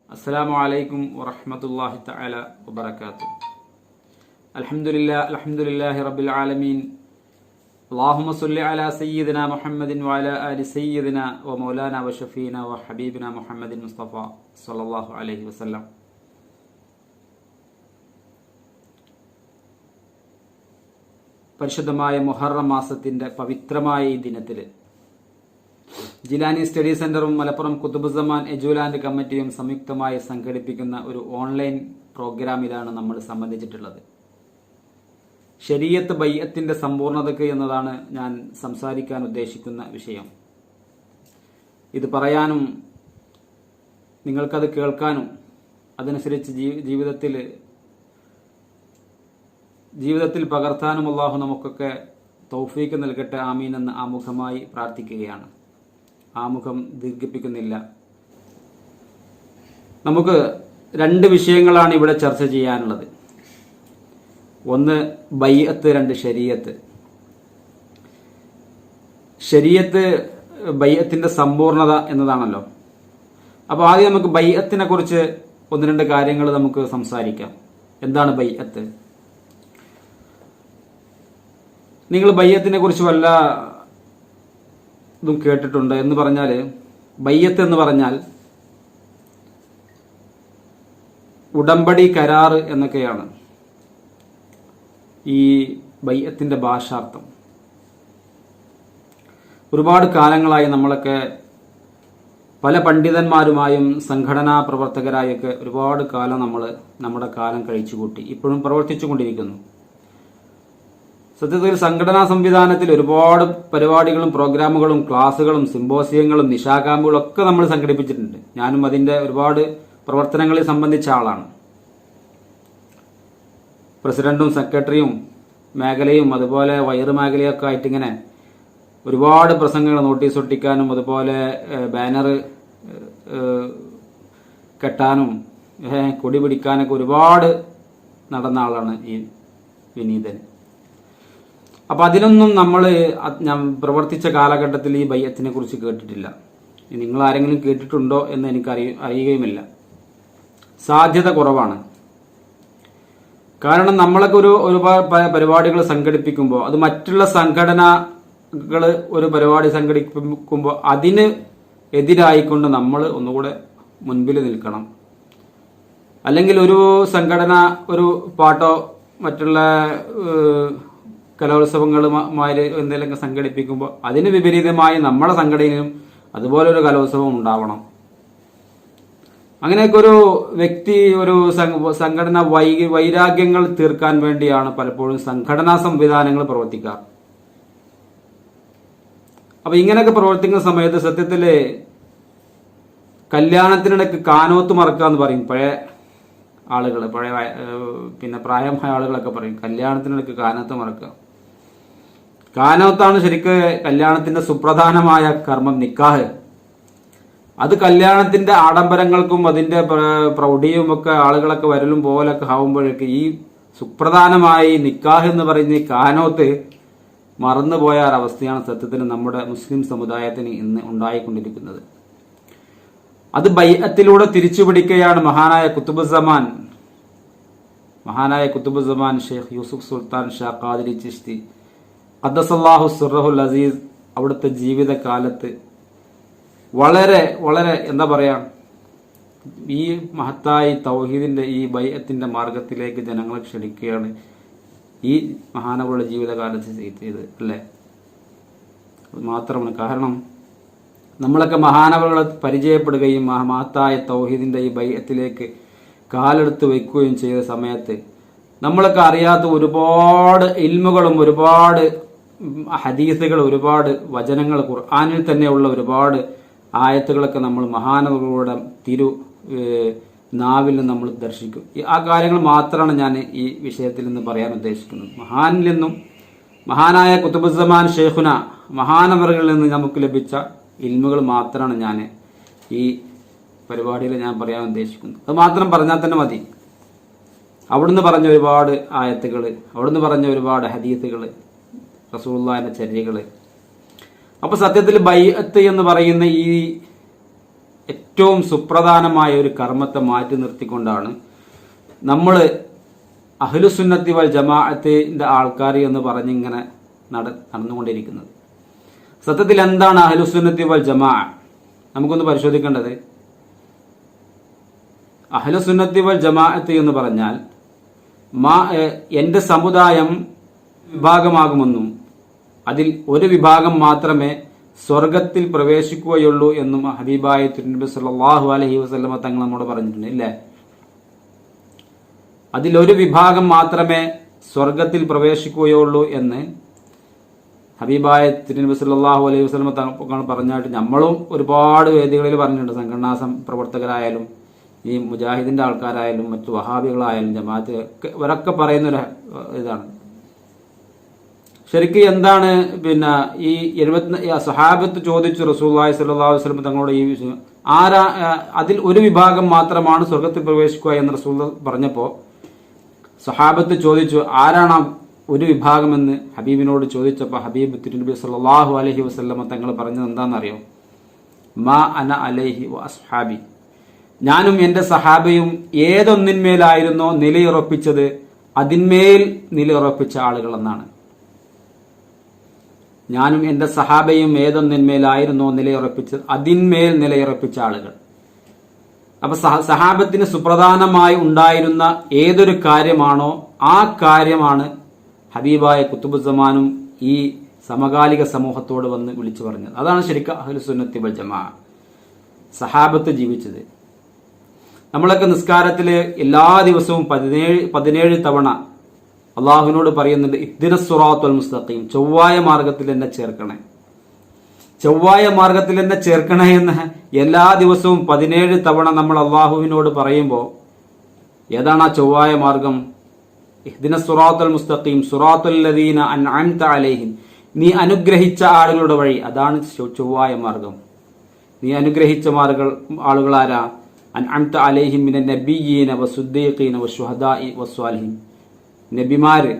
السلام عليكم ورحمة الله تعالى وبركاته. الحمد لله رب العالمين. اللهم صل على سيدنا محمد وعلى آل سيدنا ومولانا وشفينا وحبيبنا محمد المصطفى صلى الله عليه وسلم. പരിശുദ്ധമായ മുഹറം മാസത്തിന്റെ പവിത്രമായ ഈ ദിനത്തിൽ ജിലാനി സ്റ്റഡി സെന്ററും മലപ്പുറം കുതുബുസ്സമാൻ എജുലാൻഡ് കമ്മിറ്റിയും സംയുക്തമായി സംഘടിപ്പിക്കുന്ന ഒരു ഓൺലൈൻ പ്രോഗ്രാമിലാണ് നമ്മൾ സംബന്ധിച്ചിട്ടുള്ളത്. ശരീഅത്ത് ബൈഅത്തിന്റെ സമ്പൂർണതയ്ക്ക് എന്നതാണ് ഞാൻ സംസാരിക്കാൻ ഉദ്ദേശിക്കുന്ന വിഷയം. ഇത് പറയാനും നിങ്ങൾക്കത് കേൾക്കാനും അതനുസരിച്ച് ജീവിതത്തിൽ പകർത്താനും അല്ലാഹു നമുക്കൊക്കെ തൗഫീക്ക് നൽകട്ടെ, ആമീൻ എന്ന് ആമുഖമായി പ്രാർത്ഥിക്കുകയാണ്. ആമുഖം ദീർഘിപ്പിക്കുന്നില്ല. നമുക്ക് രണ്ട് വിഷയങ്ങളാണ് ഇവിടെ ചർച്ച ചെയ്യാനുള്ളത്. ഒന്ന് ബൈഅത്ത്, രണ്ട് ശരീഅത്ത്. ശരീഅത്ത് ബൈഅത്തിന്റെ സമ്പൂർണത എന്നതാണല്ലോ. അപ്പോൾ ആദ്യം നമുക്ക് ബൈഅത്തിനെ കുറിച്ച് ഒന്ന് രണ്ട് കാര്യങ്ങൾ നമുക്ക് സംസാരിക്കാം. എന്താണ് ബൈഅത്ത്? നിങ്ങൾ ബൈഅത്തിനെ കുറിച്ച് വല്ല ഇതും കേട്ടിട്ടുണ്ട് എന്ന് പറഞ്ഞാൽ, ബൈഅത്ത് എന്ന് പറഞ്ഞാൽ ഉടമ്പടി, കരാറ് എന്നൊക്കെയാണ് ഈ ബൈഅത്തിന്റെ ഭാഷാർത്ഥം. ഒരുപാട് കാലങ്ങളായി നമ്മളൊക്കെ പല പണ്ഡിതന്മാരുമായും സംഘടനാ പ്രവർത്തകരായൊക്കെ ഒരുപാട് കാലം നമ്മുടെ കാലം കഴിച്ചുകൂട്ടി. ഇപ്പോഴും പ്രവർത്തിച്ചു കൊണ്ടിരിക്കുന്നു. സത്യത്തിൽ സംഘടനാ സംവിധാനത്തിൽ ഒരുപാട് പരിപാടികളും പ്രോഗ്രാമുകളും ക്ലാസുകളും സിമ്പോസിയങ്ങളും നിശാകാമ്പുകളും ഒക്കെ നമ്മൾ സംഘടിപ്പിച്ചിട്ടുണ്ട്. ഞാനും അതിന്റെ ഒരുപാട് പ്രവർത്തനങ്ങളിൽ സംബന്ധിച്ച ആളാണ്. പ്രസിഡന്റും സെക്രട്ടറിയും മേഖലയും അതുപോലെ വൈറ് മേഖലയൊക്കെ ആയിട്ട് ഇങ്ങനെ ഒരുപാട് പ്രസംഗങ്ങൾ നോട്ടീസ് ഒട്ടിക്കാനും അതുപോലെ ബാനർ കെട്ടാനും കൊടി പിടിക്കാനൊക്കെ ഒരുപാട് നടന്ന ആളാണ് ഈ വിനീതൻ. അപ്പൊ അതിലൊന്നും ഞാൻ പ്രവർത്തിച്ച കാലഘട്ടത്തിൽ ഈ ബൈഅത്തിനെ കുറിച്ച് കേട്ടിട്ടില്ല. നിങ്ങൾ ആരെങ്കിലും കേട്ടിട്ടുണ്ടോ എന്ന് എനിക്ക് അറിയുകയുമില്ല. സാധ്യത കുറവാണ്. കാരണം നമ്മളൊക്കെ ഒരുപാട് പരിപാടികൾ സംഘടിപ്പിക്കുമ്പോൾ അത് മറ്റുള്ള സംഘടനകൾ ഒരു പരിപാടി സംഘടിപ്പിക്കുമ്പോൾ അതിന് എതിരായിക്കൊണ്ട് നമ്മൾ ഒന്നുകൂടെ മുൻപിൽ നിൽക്കണം. അല്ലെങ്കിൽ ഒരു സംഘടന ഒരു പാട്ടോ മറ്റുള്ള കലോത്സവങ്ങളുമായി എന്തെങ്കിലുമൊക്കെ സംഘടിപ്പിക്കുമ്പോൾ അതിന് വിപരീതമായി നമ്മുടെ സംഘടനയിലും അതുപോലെ ഒരു കലോത്സവം ഉണ്ടാവണം. അങ്ങനെയൊക്കെ ഒരു വ്യക്തി ഒരു സംഘടന വൈരാഗ്യങ്ങൾ തീർക്കാൻ വേണ്ടിയാണ് പലപ്പോഴും സംഘടനാ സംവിധാനങ്ങൾ പ്രവർത്തിക്കുക. അപ്പൊ ഇങ്ങനെയൊക്കെ പ്രവർത്തിക്കുന്ന സമയത്ത് സത്യത്തില് കല്യാണത്തിനിടയ്ക്ക് കാനോത്ത് മറക്കുക എന്ന് പറയും പഴയ ആളുകൾ, പ്രായമായ ആളുകളൊക്കെ പറയും കല്യാണത്തിനിടയ്ക്ക് കാനോത്ത് മറക്കുക. കാനോത്താണ് ശരിക്ക് കല്യാണത്തിന്റെ സുപ്രധാനമായ കർമ്മം, നിക്കാഹ്. അത് കല്യാണത്തിന്റെ ആഡംബരങ്ങൾക്കും അതിന്റെ പ്രൗഢിയും ഒക്കെ ആളുകളൊക്കെ വരലും പോലൊക്കെ ആവുമ്പോഴേക്ക് ഈ സുപ്രധാനമായി നിക്കാഹ് എന്ന് പറയുന്ന ഈ കാനോത്ത് മറന്നുപോയ ഒരവസ്ഥയാണ് സത്യത്തിൽ നമ്മുടെ മുസ്ലിം സമുദായത്തിന് ഇന്ന് ഉണ്ടായിക്കൊണ്ടിരിക്കുന്നത്. അത് ബൈഅത്തിലൂടെ തിരിച്ചുപിടിക്കുകയാണ് മഹാനായ കുത്തുബുസ്സമാൻ ഷെയ്ഖ് യൂസുഫ് സുൽത്താൻ ഷാ ഖാദിരി ചിശ്തി ഖദ്ദസല്ലാഹു സിർറഹുൽ അസീസ് അവിടുത്തെ ജീവിതകാലത്ത് വളരെ വളരെ എന്താ പറയാ, ഈ മഹത്തായ തൗഹീദിന്റെ ഈ ബൈഅത്തിന്റെ മാർഗത്തിലേക്ക് ജനങ്ങളെ ക്ഷണിക്കുകയാണ് ഈ മഹാനവരുടെ ജീവിതകാലത്ത് ചെയ്തത്, അല്ലേ? മാത്രമാണ് കാരണം നമ്മളൊക്കെ മഹാനവകളെ പരിചയപ്പെടുകയും മഹത്തായ തൗഹീദിന്റെ ഈ ബൈഅത്തിലേക്ക് കാലെടുത്ത് വയ്ക്കുകയും ചെയ്ത സമയത്ത് നമ്മളൊക്കെ അറിയാത്ത ഒരുപാട് ഇൽമുകളും ഒരുപാട് ഹദീസുകൾ, ഒരുപാട് വചനങ്ങൾ, ഖുർആനിൽ തന്നെയുള്ള ഒരുപാട് ആയത്തുകളൊക്കെ നമ്മൾ മഹാനവകളുടെ നാവിൽ നിന്ന് നമ്മൾ ദർശിക്കും. ആ കാര്യങ്ങൾ മാത്രമാണ് ഞാൻ ഈ വിഷയത്തിൽ നിന്ന് പറയാൻ ഉദ്ദേശിക്കുന്നത്. മഹാനിൽ നിന്നും മഹാനായ കുതുബുസ്സമാൻ ഷെയ്ഖുന മഹാനവറുകളിൽ നിന്ന് നമുക്ക് ലഭിച്ച ഇൽമുകൾ മാത്രമാണ് ഞാൻ ഈ പരിപാടിയിൽ ഞാൻ പറയാൻ ഉദ്ദേശിക്കുന്നത്. അത് മാത്രം പറഞ്ഞാൽ തന്നെ മതി. അവിടുന്ന് പറഞ്ഞ ഒരുപാട് ആയത്തുകൾ, അവിടുന്ന് പറഞ്ഞ ഒരുപാട് ഹദീസുകൾ, റസൂലുള്ളാഹിന്റെ ചര്യകൾ. അപ്പൊ സത്യത്തിൽ ബൈഅത്ത് എന്ന് പറയുന്ന ഈ ഏറ്റവും സുപ്രധാനമായ ഒരു കർമ്മത്തെ മാറ്റി നിർത്തിക്കൊണ്ടാണ് നമ്മൾ അഹ്ലുസുന്നത്തി വൽ ജമാഅത്തിന്റെ ആൾക്കാർ എന്ന് പറഞ്ഞിങ്ങനെ നടന്നുകൊണ്ടിരിക്കുന്നത്. സത്യത്തിൽ എന്താണ് അഹ്ലുസുന്നത്തി വൽ ജമാഅ? നമുക്കൊന്ന് പരിശോധിക്കേണ്ടത്. അഹ്ലുസുന്നത്തി വൽ ജമാഅത്ത് എന്ന് പറഞ്ഞാൽ എന്റെ സമുദായം വിഭാഗമാകുമെന്നും അതിൽ ഒരു വിഭാഗം മാത്രമേ സ്വർഗത്തിൽ പ്രവേശിക്കുകയുള്ളൂ എന്നും ഹബീബായ തിരുനബി സല്ലല്ലാഹു അലൈഹി വസല്ലമ തങ്ങൾ നമ്മോട് പറഞ്ഞിട്ടുണ്ട്, ഇല്ലേ? അതിലൊരു വിഭാഗം മാത്രമേ സ്വർഗത്തിൽ പ്രവേശിക്കുകയുള്ളൂ എന്ന് ഹബീബായ തിരുനബി സല്ലല്ലാഹു അലൈഹി വസല്ലമ തങ്ങൾ പറഞ്ഞായിട്ട് നമ്മളും ഒരുപാട് വേദികളിൽ പറഞ്ഞിട്ടുണ്ട്. സംഘടനാ പ്രവർത്തകരായാലും ഈ മുജാഹിദിന്റെ ആൾക്കാരായാലും മറ്റു വഹാബികളായാലും ജമാഅത്ത് ഇവരൊക്കെ പറയുന്നൊരു ഇതാണ്. ശരിക്കും എന്താണ് പിന്നെ ഈ 70 സഹാബത്ത് ചോദിച്ചു റസൂലുള്ളാഹി സ്വല്ലല്ലാഹു അലൈഹി വസല്ലം തങ്ങളോട് ഈ വിഷയം അതിൽ ഒരു വിഭാഗം മാത്രമാണ് സ്വർഗത്തിൽ പ്രവേശിക്കുക എന്ന് റസൂൽ പറഞ്ഞപ്പോൾ സഹാബത്ത് ചോദിച്ചു, ആരാണ് ഒരു വിഭാഗമെന്ന് ഹബീബിനോട് ചോദിച്ചപ്പോൾ ഹബീബ് തിരുനബി സല്ലല്ലാഹു അലൈഹി വസല്ലം തങ്ങൾ പറഞ്ഞത് എന്താണെന്നറിയോ? മാ അന അലൈഹി വ അസ്ഹാബി, ഞാനും എന്റെ സഹാബയും ഏതൊന്നിന്മേലായിരുന്നോ നിലയുറപ്പിച്ചത് അതിന്മേൽ നിലയുറപ്പിച്ച ആളുകൾ എന്നാണ്. ഞാനും എന്റെ സഹാബയും ഏതൊന്നിന്മേലായിരുന്നോ നിലയുറപ്പിച്ചത് അതിന്മേൽ നിലയുറപ്പിച്ച ആളുകൾ. അപ്പൊ സഹാബത്തിന് സുപ്രധാനമായി ഉണ്ടായിരുന്ന ഏതൊരു കാര്യമാണോ ആ കാര്യമാണ് ഹബീബായ കുത്തുബുസ്സമാനും ഈ സമകാലിക സമൂഹത്തോട് വന്ന് വിളിച്ചു പറഞ്ഞത്. അതാണ് ശരിക്കും അഹ്ലുസുന്നത്തി വൽ ജമാഅ. സഹാബത്ത് ജീവിച്ചത്. നമ്മളൊക്കെ നിസ്കാരത്തില് എല്ലാ ദിവസവും 17 തവണ അള്ളാഹുവിനോട് പറയുന്നുണ്ട്, ഇഹ്ദിനസ് സിറാത്തുൽ മുസ്തഖീം, ചൊവ്വായ മാർഗത്തിൽ എന്നെ ചേർക്കണേ, ചൊവ്വായ മാർഗത്തിൽ എന്നെ ചേർക്കണേ എന്ന് എല്ലാ ദിവസവും 17 തവണ നമ്മൾ അള്ളാഹുവിനോട് പറയുമ്പോൾ ഏതാണ് ആ ചൊവ്വായ മാർഗം? ഇഹ്ദിനസ് സിറാത്തുൽ മുസ്തഖീം സിറാത്തുൽ ലദീന അൻഅംത അലൈഹിം, നീ അനുഗ്രഹിച്ച ആളുകളുടെ വഴി, അതാണ് ചൊവ്വായ മാർഗം. നീ അനുഗ്രഹിച്ച ആളുകളാരാ? അൻഅംത അലൈഹിം മിനൻ നബിയ്യീന വസ്സുദ്ദീഖീന വശുഹദാഇ വസ്സാലിഹീൻ, നബിമാര്,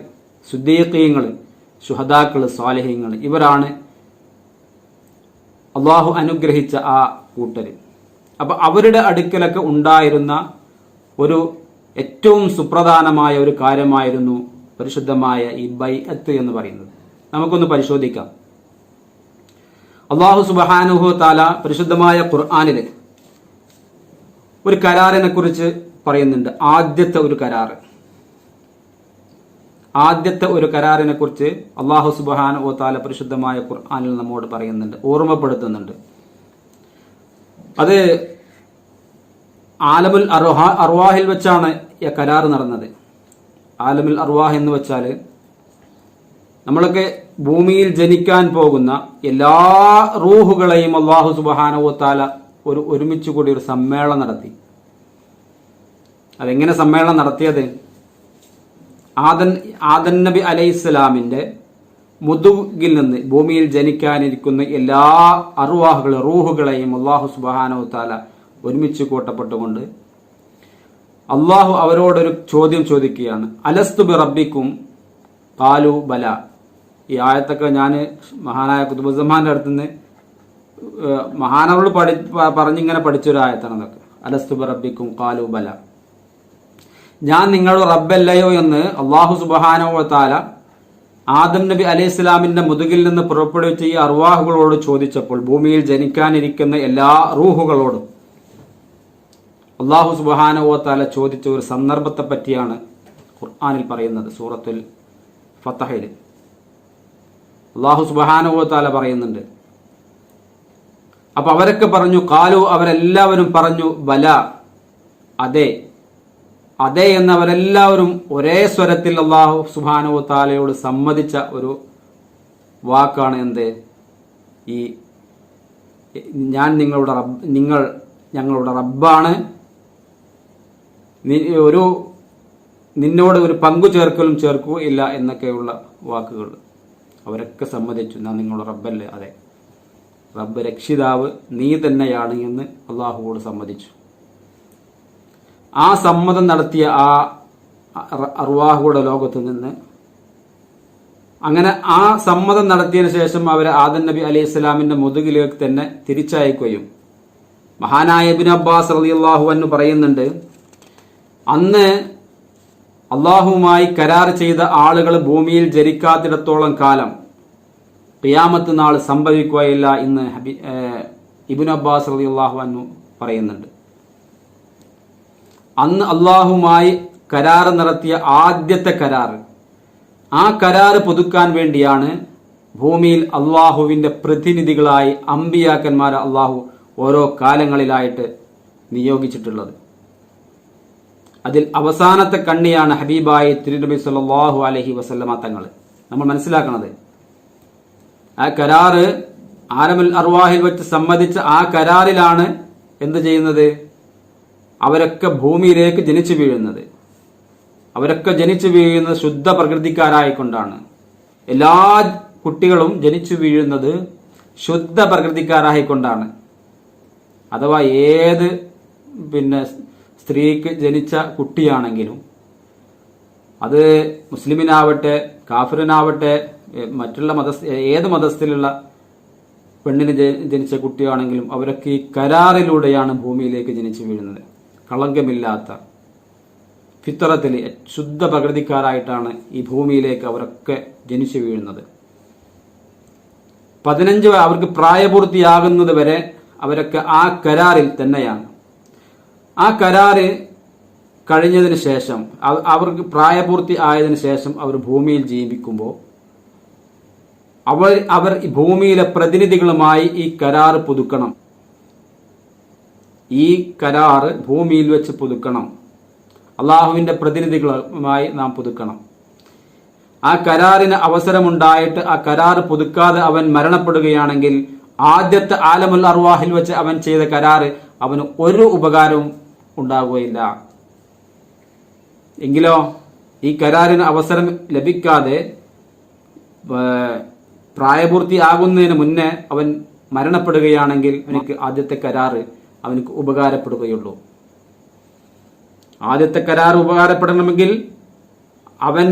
സുദ്ദീഖീങ്ങള്, ശുഹദാക്കള്, സ്വാലിഹീങ്ങള്, ഇവരാണ് അള്ളാഹു അനുഗ്രഹിച്ച ആ കൂട്ടര്. അപ്പൊ അവരുടെ അടുക്കലൊക്കെ ഉണ്ടായിരുന്ന ഒരു ഏറ്റവും സുപ്രധാനമായ ഒരു കാര്യമായിരുന്നു പരിശുദ്ധമായ ഈ ബൈഅത്ത് എന്ന് പറയുന്നത്. നമുക്കൊന്ന് പരിശോധിക്കാം. അള്ളാഹു സുബ്ഹാനഹു തആല പരിശുദ്ധമായ ഖുർആനിൽ ഒരു കരാറിനെ കുറിച്ച് പറയുന്നുണ്ട്. ആദ്യത്തെ ഒരു കരാറിനെ കുറിച്ച് അള്ളാഹു സുബ്ഹാനഹു തആല പരിശുദ്ധമായ ഖുർആനിൽ നമ്മോട് പറയുന്നുണ്ട്, ഓർമ്മപ്പെടുത്തുന്നുണ്ട്. അത് ആലമുൽ അർവാഹിൽ വെച്ചാണ് ഈ കരാർ നടന്നത്. ആലമുൽ അർവാഹ് എന്ന് വെച്ചാൽ നമ്മളൊക്കെ ഭൂമിയിൽ ജനിക്കാൻ പോകുന്ന എല്ലാ റൂഹുകളെയും അള്ളാഹു സുബ്ഹാനഹു തആല ഒരുമിച്ച് കൂടി ഒരു സമ്മേളനം നടത്തി. അതെങ്ങനെ സമ്മേളനം നടത്തിയത്? ആദൻ നബി അലൈഹിസ്സലാമിന്റെ മുതുകിൽ നിന്ന് ഭൂമിയിൽ ജനിക്കാനിരിക്കുന്ന എല്ലാ റൂഹുകളെയും അള്ളാഹു സുബ്ഹാനഹു തആല ഒരുമിച്ച് കൂട്ടപ്പെട്ടുകൊണ്ട് അള്ളാഹു അവരോടൊരു ചോദ്യം ചോദിക്കുകയാണ്. അലസ്തു ബി റബ്ബിക്കും ഖാലു ബല. ഈ ആയത്തൊക്കെ ഞാൻ മഹാനായ ഖുതുബുസ്സമാന്റെ അടുത്ത് നിന്ന് മഹാനവരോട് പറഞ്ഞിങ്ങനെ പഠിച്ചൊരു ആയത്താണ് അതൊക്കെ. അലസ്തു ബി റബ്ബിക്കും ഖാലു ബല, ഞാൻ നിങ്ങളുടെ റബ്ബല്ലയോ എന്ന് അള്ളാഹു സുബ്ഹാനഹു തആല ആദം നബി അലൈഹി സ്വലാമിന്റെ മുതുകിൽ നിന്ന് പുറപ്പെടുവിച്ച ഈ അർവാഹുകളോട് ചോദിച്ചപ്പോൾ, ഭൂമിയിൽ ജനിക്കാനിരിക്കുന്ന എല്ലാ റൂഹുകളോടും അള്ളാഹു സുബ്ഹാനഹു തആല ചോദിച്ച ഒരു സന്ദർഭത്തെ പറ്റിയാണ് ഖുർആനിൽ പറയുന്നത്. സൂറത്തുൽ ഫതഹിൽ അള്ളാഹു സുബ്ഹാനഹു തആല പറയുന്നുണ്ട്. അപ്പൊ അവരൊക്കെ പറഞ്ഞു, ഖാലു, അവരെല്ലാവരും പറഞ്ഞു, ബല, അതെ, അതെ എന്നവരെല്ലാവരും ഒരേ സ്വരത്തിൽ അള്ളാഹു സുബ്ഹാനഹു തആലയോട് സമ്മതിച്ച ഒരു വാക്കാണ് എന്ത്? ഈ ഞാൻ നിങ്ങൾ ഞങ്ങളുടെ റബ്ബാണ്, നിന്നോട് ഒരു പങ്കു ചേർക്കുകയില്ല എന്നൊക്കെയുള്ള വാക്കുകൾ അവരൊക്കെ സമ്മതിച്ചു. ഞാൻ നിങ്ങളുടെ റബ്ബല്ലേ? അതെ, റബ്ബ് രക്ഷിതാവ് നീ തന്നെയാണ് എന്ന് അള്ളാഹുവോട് സമ്മതിച്ചു. ആ സമ്മതം നടത്തിയ ആ അർവാഹുകളുടെ ലോകത്ത് നിന്ന് അങ്ങനെ ആ സമ്മതം നടത്തിയതിനു ശേഷം അവരെ ആദം നബി അലൈഹി സ്വലാമിന്റെ മുതുകിലേക്ക് തന്നെ തിരിച്ചയക്കുകയും മഹാനായ ഇബ്നു അബ്ബാസ് റളിയല്ലാഹു അൻഹു പറയുന്നുണ്ട്, അന്ന് അള്ളാഹുവുമായി കരാർ ചെയ്ത ആളുകൾ ഭൂമിയിൽ ജനിക്കാത്തിടത്തോളം കാലം ഖിയാമത്ത് നാൾ സംഭവിക്കുകയില്ല എന്ന് ഇബ്നു അബ്ബാസ് റളിയല്ലാഹു അൻഹു പറയുന്നുണ്ട്. അന്ന് അള്ളാഹുമായി കരാർ നടത്തിയ ആദ്യത്തെ കരാർ, ആ കരാർ പുതുക്കാൻ വേണ്ടിയാണ് ഭൂമിയിൽ അള്ളാഹുവിന്റെ പ്രതിനിധികളായി അമ്പിയാക്കന്മാരെ അള്ളാഹു ഓരോ കാലങ്ങളിലായിട്ട് നിയോഗിച്ചിട്ടുള്ളത്. അതിൽ അവസാനത്തെ കണ്ണിയാണ് ഹബീബായി തിരുനബി സല്ലല്ലാഹു അലൈഹി വസല്ലമ തങ്ങൾ. നമ്മൾ മനസ്സിലാക്കണത്, ആ കരാറ് ആലമുൽ അർവാഹിൽ വെച്ച് സമ്മതിച്ച ആ കരാറിലാണ് എന്ത് ചെയ്യുന്നത്, അവരൊക്കെ ഭൂമിയിലേക്ക് ജനിച്ചു വീഴുന്നത്. അവരൊക്കെ ജനിച്ചു വീഴുന്നത് ശുദ്ധ പ്രകൃതിക്കാരായിക്കൊണ്ടാണ്. എല്ലാ കുട്ടികളും ജനിച്ചു വീഴുന്നത് ശുദ്ധ പ്രകൃതിക്കാരായിക്കൊണ്ടാണ്. അഥവാ ഏത് സ്ത്രീക്ക് ജനിച്ച കുട്ടിയാണെങ്കിലും, അത് മുസ്ലിമിനാവട്ടെ കാഫിറിനാവട്ടെ മറ്റുള്ള ഏത് മതസ്ഥിലുള്ള പെണ്ണിന് ജനിച്ച കുട്ടിയാണെങ്കിലും അവരൊക്കെ ഈ കരാറിലൂടെയാണ് ഭൂമിയിലേക്ക് ജനിച്ചു വീഴുന്നത്. കളങ്കമില്ലാത്ത ഫിത്രത്തിൽ ശുദ്ധ പ്രകൃതിക്കാരായിട്ടാണ് ഈ ഭൂമിയിലേക്ക് അവരൊക്കെ ജനിച്ചു വീഴുന്നത്. 15 അവർക്ക് പ്രായപൂർത്തിയാകുന്നത് വരെ അവരൊക്കെ ആ കരാറിൽ തന്നെയാണ്. ആ കരാറ് കഴിഞ്ഞതിന് ശേഷം, അവർക്ക് പ്രായപൂർത്തി ആയതിനു ശേഷം അവർ ഭൂമിയിൽ ജീവിക്കുമ്പോൾ അവർ ഭൂമിയിലെ പ്രതിനിധികളുമായി ഈ കരാർ പുതുക്കണം. ഈ കരാർ ഭൂമിയിൽ വെച്ച് പുതുക്കണം. അള്ളാഹുവിന്റെ പ്രതിനിധികളുമായി നാം പുതുക്കണം. ആ കരാറിന് അവസരമുണ്ടായിട്ട് ആ കരാർ പുതുക്കാതെ അവൻ മരണപ്പെടുകയാണെങ്കിൽ ആദ്യത്തെ ആലമുൽ അർവാഹിൽ വെച്ച് അവൻ ചെയ്ത കരാറ് അവന് ഒരു ഉപകാരവും ഉണ്ടാകുകയില്ല. എങ്കിലോ ഈ കരാറിന് അവസരം ലഭിക്കാതെ പ്രായപൂർത്തിയാകുന്നതിന് മുന്നേ അവൻ മരണപ്പെടുകയാണെങ്കിൽ അവനക്ക് ആദ്യത്തെ കരാറ് അവനക്ക് ഉപകാരപ്പെടുകയുള്ളൂ. ആദ്യത്തെ കരാർ ഉപകാരപ്പെടണമെങ്കിൽ അവൻ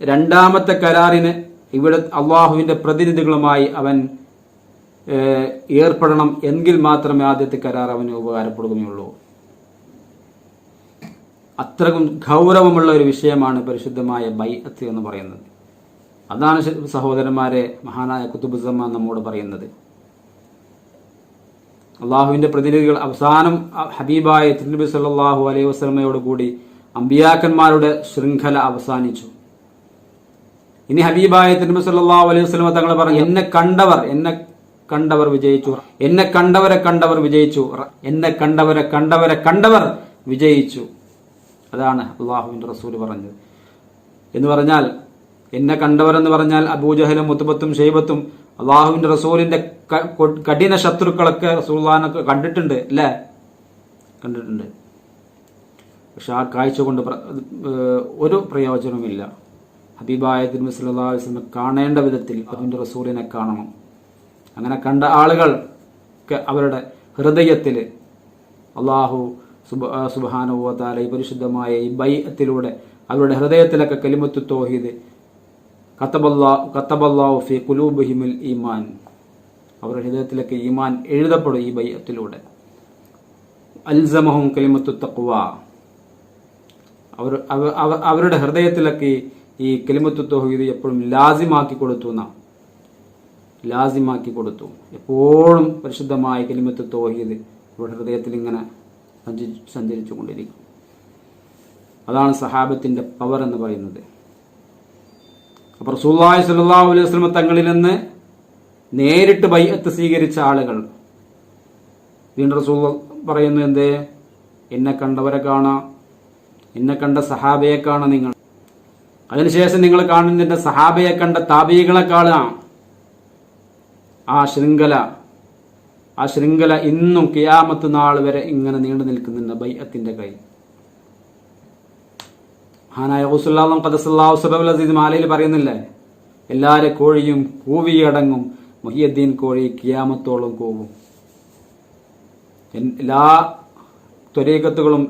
രണ്ടാമത്തെ കരാറിന് ഇവിടെ അള്ളാഹുവിന്റെ പ്രതിനിധികളുമായി അവൻ ഏർപ്പെടണം. എങ്കിൽ മാത്രമേ ആദ്യത്തെ കരാർ അവന് ഉപകാരപ്പെടുകയുള്ളൂ. അത്രക്കും ഗൗരവമുള്ള ഒരു വിഷയമാണ് പരിശുദ്ധമായ ബൈഅത്ത് എന്ന് പറയുന്നത്. അതാണ് സഹോദരന്മാരെ മഹാനായ ഖുതുബുസ്സമാൻ നമ്മോട് പറയുന്നത്. അള്ളാഹുവിന്റെ പ്രതിനിധികൾ അവസാനം ഹബീബായ തിരുനബി സല്ലല്ലാഹു അലൈഹി വസല്ലമയോട് കൂടി അമ്പിയാക്കന്മാരുടെ ശൃംഖല അവസാനിച്ചു. ഇനി ഹബീബായ തിരുനബി സല്ലല്ലാഹു അലൈഹി വസല്ലമ തങ്ങൾ പറഞ്ഞു, എന്നെ കണ്ടവർ വിജയിച്ചു, എന്നെ കണ്ടവരെ വിജയിച്ചു, എന്നെ കണ്ടവർ വിജയിച്ചു. അതാണ് അള്ളാഹുവിന്റെ റസൂൽ പറഞ്ഞത്. എന്ന് പറഞ്ഞാൽ എന്നെ കണ്ടവരെന്ന് പറഞ്ഞാൽ അബൂജഹലും മുത്തുബത്തും ഷൈബത്തും അള്ളാഹുവിന്റെ റസൂലിന്റെ കഠിന ശത്രുക്കളൊക്കെ റസൂലുള്ളാഹിനെ കണ്ടിട്ടുണ്ട്, അല്ലേ? കണ്ടിട്ടുണ്ട്. പക്ഷെ ആ കാഴ്ച കൊണ്ട് ഒരു പ്രയോജനവുമില്ല. ഹബീബായ തിരുനബി സല്ലല്ലാഹു അലൈഹി വസല്ലം കാണേണ്ട വിധത്തിൽ അതിന്റെ റസൂലിനെ കാണണം. അങ്ങനെ കണ്ട ആളുകൾക്ക് അവരുടെ ഹൃദയത്തിൽ അള്ളാഹു സുബ്ഹാനഹു വ തആല ഈ പരിശുദ്ധമായ ഈ ബൈഅത്തിലൂടെ അവരുടെ ഹൃദയത്തിലൊക്കെ കലിമത്തു തൗഹീദ് കതബല്ലാഹു ഫീ ഖുലൂബിഹിൽ ഈമാൻ, അവരുടെ ഹൃദയത്തിലൊക്കെ ഈമാൻ എഴുതപ്പെടും ഈ ബൈഅത്തിലൂടെ. അൽസമഹും കലിമത്തു തഖ്വ, അവരുടെ ഹൃദയത്തിലൊക്കെ ഈ കലിമത്തു തൗഹീദ് എപ്പോഴും ലാസിമാക്കി കൊടുത്തു. എപ്പോഴും പരിശുദ്ധമായ കലിമത്തു തൗഹീദ് അവരുടെ ഹൃദയത്തിൽ ഇങ്ങനെ സഞ്ചരിച്ചു കൊണ്ടിരിക്കും. അതാണ് സഹാബത്തിന്റെ പവർ എന്ന് പറയുന്നത്. അപ്പോൾ റസൂലുള്ളാഹി സ്വല്ലല്ലാഹു അലൈഹി വസല്ലം തങ്ങളിൽ നിന്ന് നേരിട്ട് ബൈഅത്ത് സ്വീകരിച്ച ആളുകൾ വീണ്ടും റസൂൽ പറയുന്നു, എന്തേ? എന്നെ കണ്ടവരെ കാണാം, എന്നെ കണ്ട സഹാബയെ കാണാം നിങ്ങൾ. അതിനുശേഷം നിങ്ങൾ കാണുന്നതിന്റെ സഹാബയെ കണ്ട താബീകളെ കാണാം. ആ ശൃംഖല ഇന്നും ഖിയാമത്ത് നാൾ വരെ ഇങ്ങനെ നീണ്ടു നിൽക്കുന്നുണ്ട് ബൈഅത്തിന്റെ കൈ. മഹാനായ ഖുസ്ലാം ഖദസല്ലാഹു സിറഹുൽ അസീസ് മാലയിൽ പറയുന്നില്ലേ, എല്ലാരെ കോഴിയും കൂവിയടങ്ങും, മുഹിയുദ്ദീൻ കോഴി ഖിയാമത്തോളം കൂവും. എല്ലാ ത്വരീഖത്തുകളും